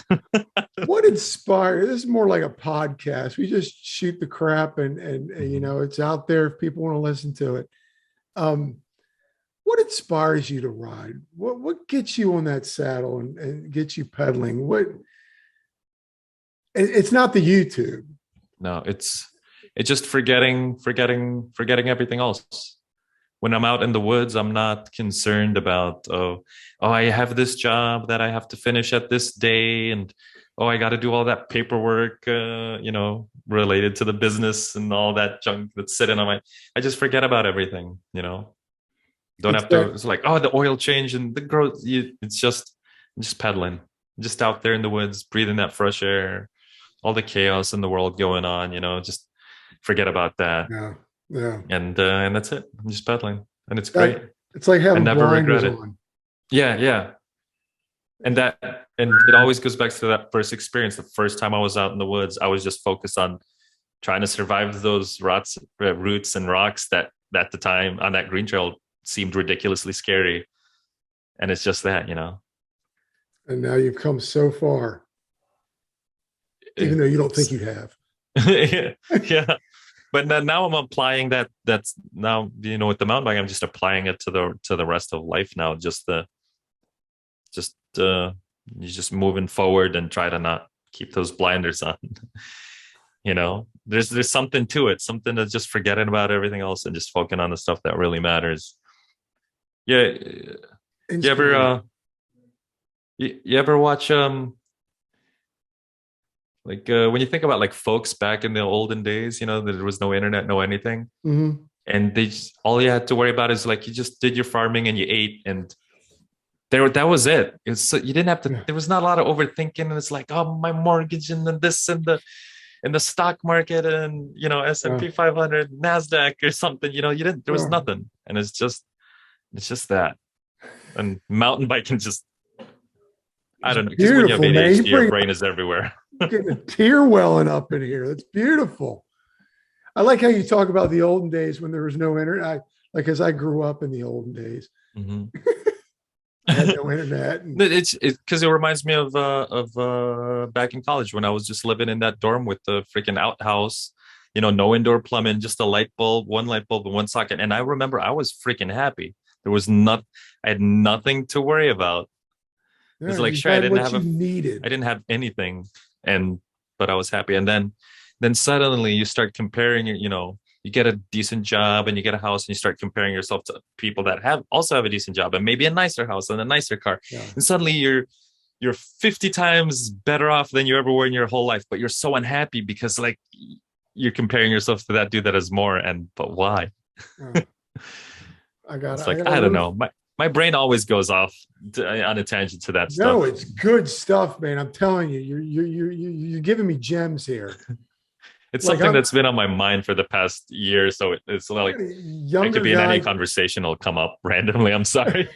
what inspired this is more like a podcast. We just shoot the crap and you Mhm. know it's out there if people want to listen to it. Um what inspires you to ride? What gets you on that saddle and gets you pedaling? What it's not the YouTube. No, it's just forgetting everything else. When I'm out in the woods, I'm not concerned about, oh, I have this job that I have to finish at this day, and oh, I got to do all that paperwork, related to the business and all that junk that's sitting on my. I just forget about everything. Don't It's have to. that, It's like, oh, the oil change and the growth. It's just pedaling, just out there in the woods, breathing that fresh air, all the chaos in the world going on. Just forget about that, yeah, yeah. and that's it. I'm just pedaling, and it's great. That it's like I having never regret blinders it. on. Yeah, yeah. And it always goes back to that first experience. The first time I was out in the woods, I was just focused on trying to survive those roots and rocks that at the time on that green trail seemed ridiculously scary. And it's just that. And now you've come so far, even though you don't think It's, you have. yeah, yeah. But now I'm applying that. That's now, with the mountain bike, I'm just applying it to the rest of life now. Just you're just moving forward and try to not keep those blinders on. There's something to it, something to just forgetting about everything else and just focusing on the stuff that really matters. Yeah. You ever Inspiration. you ever watch like when you think about like folks back in the olden days, there was no internet, no anything, Mhm. and all you had to worry about is like you just did your farming and you ate, and that was it. You didn't have to. Yeah, There was not a lot of overthinking, and it's like, oh, my mortgage and then this and the stock market and yeah, S&P 500, Nasdaq or something. You didn't. There was yeah. nothing, and it's just that. And mountain biking just, I It's don't know, because when you have beautiful, man. You ADHD, your bring brain is everywhere. getting a tear welling up in here. That's beautiful. I like how you talk about the olden days when there was no internet. Like as I grew up in the olden days, Mhm. I had no internet. And It's because it reminds me of back in college when I was just living in that dorm with the freaking outhouse, no indoor plumbing, just a light bulb, one light bulb and one socket. And I remember I was freaking happy. There was not, I had nothing to worry about. yeah, It's like, you sure, had what you I needed. didn't have anything, but I was happy. And then suddenly you start comparing, you get a decent job and you get a house and you start comparing yourself to people that also have a decent job and maybe a nicer house and a nicer car. Yeah. And suddenly you're 50 times better off than you ever were in your whole life, but you're so unhappy because like you're comparing yourself to that dude that has more. But why? Yeah. It's I like, got a I don't roof. know. My brain always goes off on a tangent to that No, stuff. it's good stuff, man. I'm telling you, you're giving me gems here. It's Like something I'm that's been on my mind for the past year. So it's I like got a I could younger be in any guy, conversation, it'll come up randomly. I'm sorry.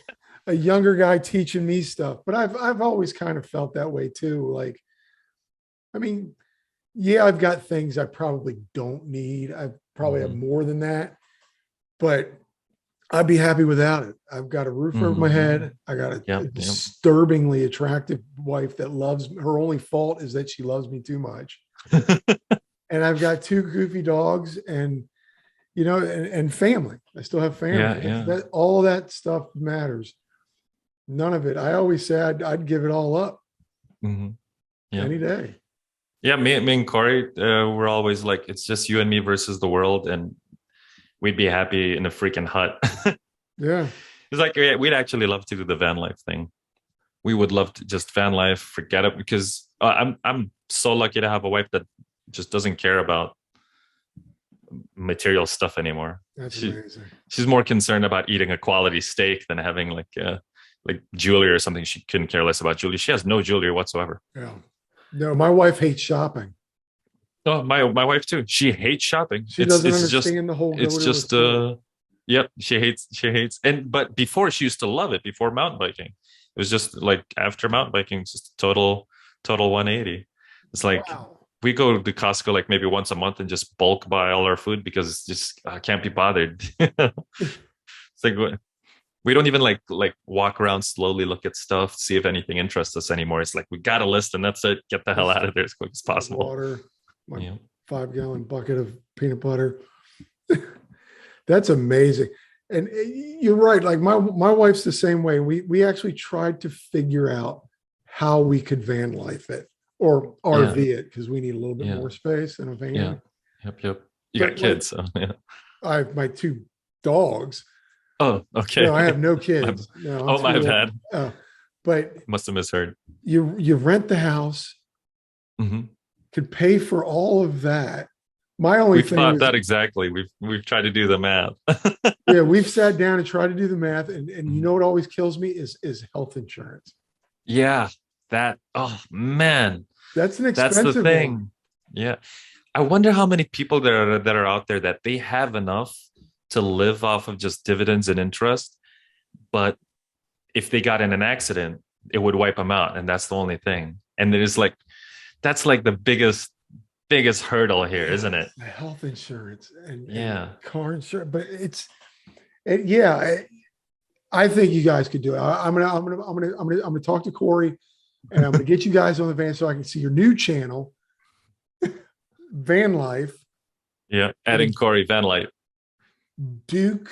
a younger guy teaching me stuff, but I've always kind of felt that way too. Like, I mean, yeah, I've got things I probably don't need. I probably have Hmm. more than that, but I'd be happy without it. I've got a roof over my Hmm. head. I got a Yep. Yep. disturbingly attractive wife that loves her only fault is that she loves me too much. And I've got two goofy dogs and and family. I still have Yeah. family. Yeah. That all that stuff matters. None of it. I always say I'd give it all up Hmm. Yeah. any day. Yeah. Me and Corey, we're always like, it's just you and me versus the world. And we'd be happy in a freaking hut. Yeah. It's like, yeah, we'd actually love to do the van life thing. We would love to just van life, forget it, because I'm so lucky to have a wife that just doesn't care about material stuff anymore. That's She amazing. she's more concerned about eating a quality steak than having like jewelry or something. She couldn't care less about jewelry. She has no jewelry whatsoever. Yeah. No, my wife hates shopping. No, my wife too. She hates shopping. She doesn't understand the whole It's go to a just store. yep, she hates. And but before she used to love it before mountain biking. It was just like after mountain biking, it's just total 180. It's like Wow. we go to Costco like maybe once a month and just bulk buy all our food because it's just I can't be bothered. It's like we don't even like walk around slowly, look at stuff, see if anything interests us anymore. It's like we got a list and that's it. Get the hell Just out of there as quick as my possible. water, my Yeah. 5-gallon bucket of peanut butter. That's amazing. And you're right. Like my wife's the same way. We actually tried to figure out how we could van life it. or RV Yeah. it because we need a little bit Yeah. more space in a van. Yeah. Yep. You But got kids, so yeah. I have my two dogs. Oh, okay. No, I have no My, kids. No, I'm oh, my too old. bad. But Must have misheard. you rent the house, Hmm. could pay for all of that. My only We've thing thought was, that exactly. We've tried to do the math. yeah, we've sat down and tried to do the math, and you Mhm. know what always kills me is health insurance. Yeah, that. Oh man, That's an that's the expensive one. thing. Yeah, I wonder how many people that are out there that they have enough to live off of just dividends and interest, but if they got in an accident, it would wipe them out, and that's the only thing. And there's like that's like the biggest hurdle here, Yeah, isn't it? the health insurance and Yeah. car insurance, but yeah. I think you guys could do it. I'm gonna talk to Corey, and I'm gonna get you guys on the van so I can see your new channel, Van Life, Yeah, and adding it's Corey Van Light. Duke.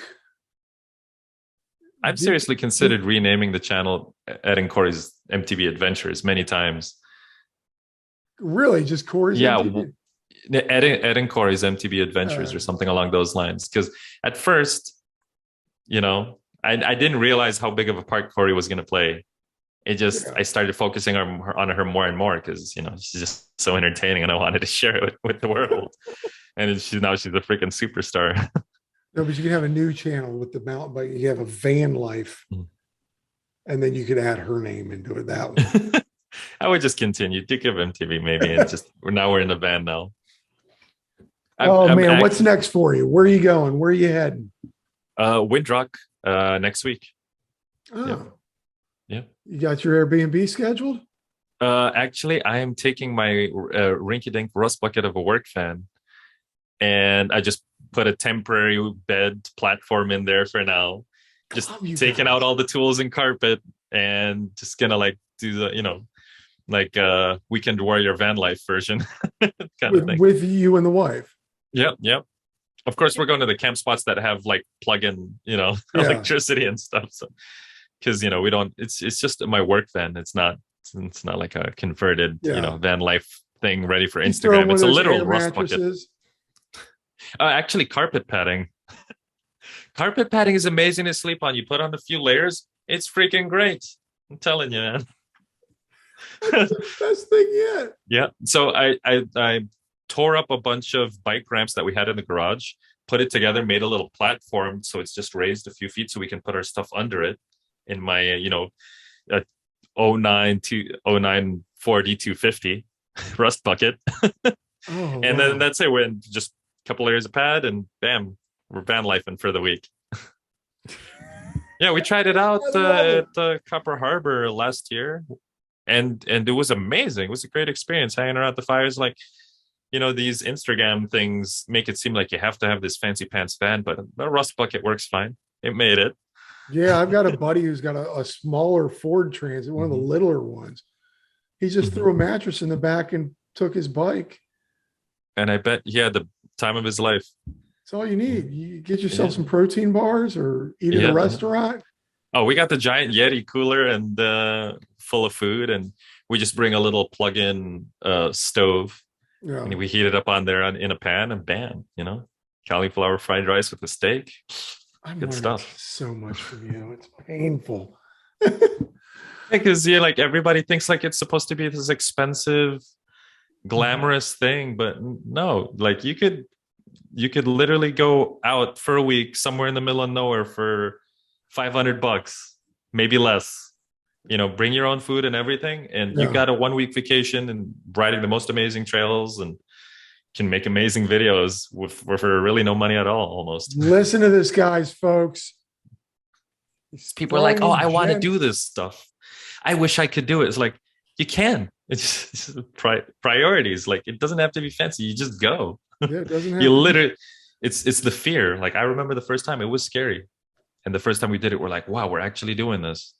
I've Duke, seriously Duke considered renaming the channel adding Corey's MTB Adventures many times. really just Corey's Yeah, MTV. adding Corey's MTB Adventures Uh, or something along those lines. Because at first, I didn't realize how big of a part Corey was going to play. yeah, I started focusing on her more and more because she's just so entertaining, and I wanted to share it with the world. And she's a freaking superstar. no, but you can have a new channel with the mountain bike. You have a Van Life, and then you could add her name into it that way. I would just continue Duke of MTV maybe, and just we're in the van now. Oh I'm man, what's next for you? Where are you going? Where are you heading? Windrock next week. Oh, Yep. Yeah. you got your Airbnb scheduled? Actually, I am taking my rinky-dink rust bucket of a work fan, and I just put a temporary bed platform in there for now. Just Love you taking guys. out all the tools and carpet, and just gonna like do the like weekend warrior van life version kind of thing. With you and the wife. Yep. Of course, we're going to the camp spots that have like plug-in, Yeah, electricity and stuff. So, because we don't, it's just my work van. It's not like a converted, yeah. van life thing ready for You throw Instagram. one of It's a those literal air rust bucket. mattresses. Actually, carpet padding. Carpet padding is amazing to sleep on. You put on a few layers, it's freaking great. I'm telling you, man. That's the best thing yet. Yeah. So I tore up a bunch of bike ramps that we had in the garage, put it together, made a little platform so it's just raised a few feet so we can put our stuff under it in my uh, 09 40 250 rust bucket. Oh And wow. then that's it. We're in just a couple layers of pad and bam, we're van lifing for the week. Yeah, we tried it out I love it. at Copper Harbor last year, and it was amazing. It was a great experience hanging around the fires. Like, these Instagram things make it seem like you have to have this fancy pants van, but a rust bucket works fine. It made it. Yeah, I've got a buddy who's got a smaller Ford Transit, one of the Mhm. littler ones. He just Mhm. threw a mattress in the back and took his bike. And I bet he had the time of his life. That's all you need. You get yourself Yeah. some protein bars or eat at a Yeah. restaurant. Oh, we got the giant Yeti cooler and full of food, and we just bring a little plug-in stove, Yeah. and we heat it up on there in a pan, and bam, cauliflower fried rice with a steak. I'm Good learning stuff. so much from you. It's painful. Because like everybody thinks like it's supposed to be this expensive, glamorous thing, but no, like you could literally go out for a week somewhere in the middle of nowhere for $500, maybe less. Bring your own food and everything, and you Yeah. got a 1 week vacation and riding the most amazing trails and can make amazing videos for really no money at all, almost. Listen to this, guys, folks. He's People are like, throwing "Oh, you I want to gems. do this stuff. I wish I could do it." It's like you can. It's just priorities. Like it doesn't have to be fancy. You just go. Yeah, it doesn't have You to be. literally, it's the fear. Like I remember the first time it was scary, and the first time we did it, we're like, "Wow, we're actually doing this."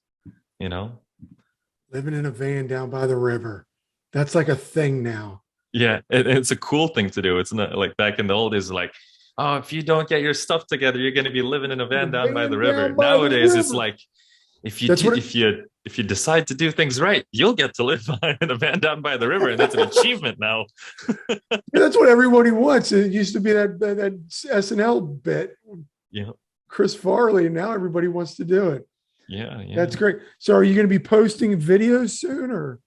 Living in a van down by the river. That's like a thing now. Yeah, it's a cool thing to do. It's not like back in the old days, like, oh, if you don't get your stuff together, you're going to be living in a van down by the river. Down by the Nowadays, it's river. like If you That's do, what if you decide to do things right, you'll get to live in a van down by the river, and that's an achievement now. that's what everybody wants. It used to be that SNL bit, Yeah, Chris Farley, and now everybody wants to do it. yeah, yeah. That's great. So are you going to be posting videos soon, or?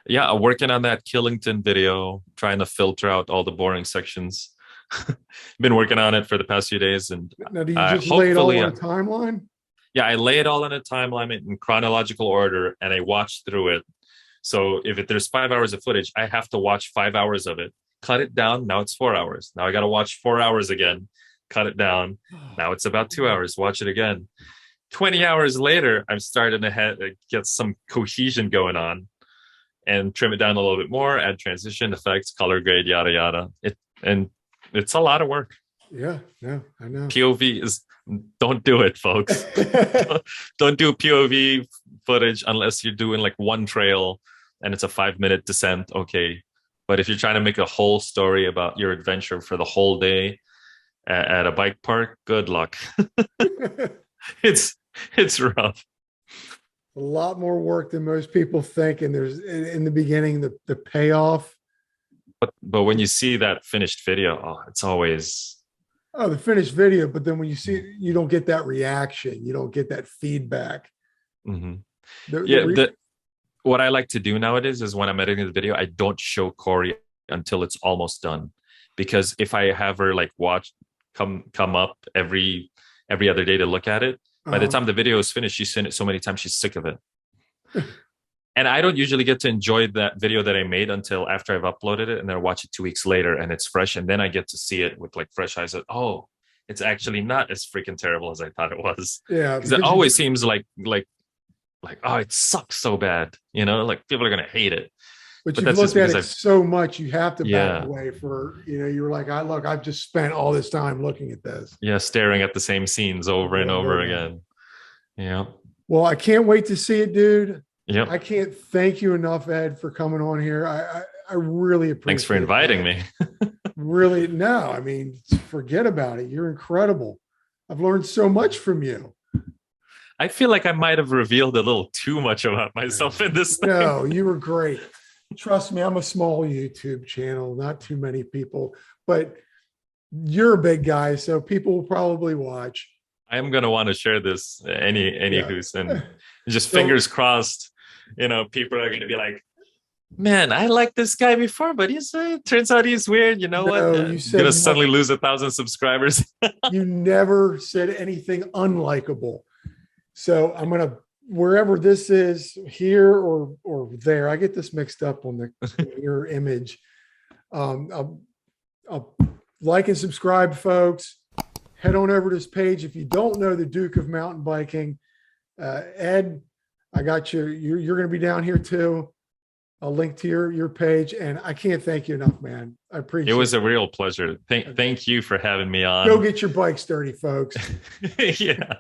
Yeah, I'm working on that Killington video, trying to filter out all the boring sections. Been working on it for the past few days, and Now, do you just lay it all hopefully, on a timeline? yeah, I lay it all in a timeline in chronological order, and I watch through it. So if there's 5 hours of footage, I have to watch 5 hours of it, cut it down. Now it's 4 hours. Now I got to watch 4 hours again, cut it down. Now it's about 2 hours. Watch it again. 20 hours later, I'm starting to get some cohesion going on, and trim it down a little bit more, add transition effects, color grade, yada yada. It's a lot of work. Yeah, no, I know. POV is, don't do it, folks. Don't do POV footage unless you're doing like one trail and it's a 5-minute descent. Okay. But if you're trying to make a whole story about your adventure for the whole day at a bike park, good luck. It's rough. A lot more work than most people think. And there's in the beginning, the payoff. But when you see that finished video, oh, it's always, oh, the finished video. But then when you see it, you don't get that reaction. You don't get that feedback. Mm-hmm. What I like to do nowadays is when I'm editing the video, I don't show Corey until it's almost done, because if I have her like come up every other day to look at it, by the time the video is finished, she's seen it so many times she's sick of it. And I don't usually get to enjoy that video that I made until after I've uploaded it, and then I watch it 2 weeks later and it's fresh, and then I get to see it with like fresh eyes. Oh, it's actually not as freaking terrible as I thought it was. Yeah, because it always seems like oh, it sucks so bad, like people are gonna hate it. But you've looked at it so much, you have to back away for, you were like, I've just spent all this time looking at this. Yeah, staring at the same scenes over and over again. Yeah. Well, I can't wait to see it, dude. Yeah. I can't thank you enough, Ed, for coming on here. I really appreciate it. Thanks for inviting me. Really, no, I mean, forget about it. You're incredible. I've learned so much from you. I feel like I might have revealed a little too much about myself in this thing. No, you were great. Trust me, I'm a small YouTube channel, not too many people, but you're a big guy, so people will probably watch. I am going to want to share this anywho's, and just fingers crossed, people are going to be like, man, I liked this guy before, but turns out he's weird. You know what? I'm going to suddenly lose 1,000 subscribers. You never said anything unlikable. So I'm going to, wherever this is, here or there, I get this mixed up on your image. I'll like and subscribe, folks. Head on over to this page. If you don't know the Duke of Mountain Biking, Ed, I got you. You're going to be down here too. I'll link to your page, and I can't thank you enough, man. I appreciate it. It was a real pleasure. Thank you for having me on. Go get your bikes dirty, folks. Yeah.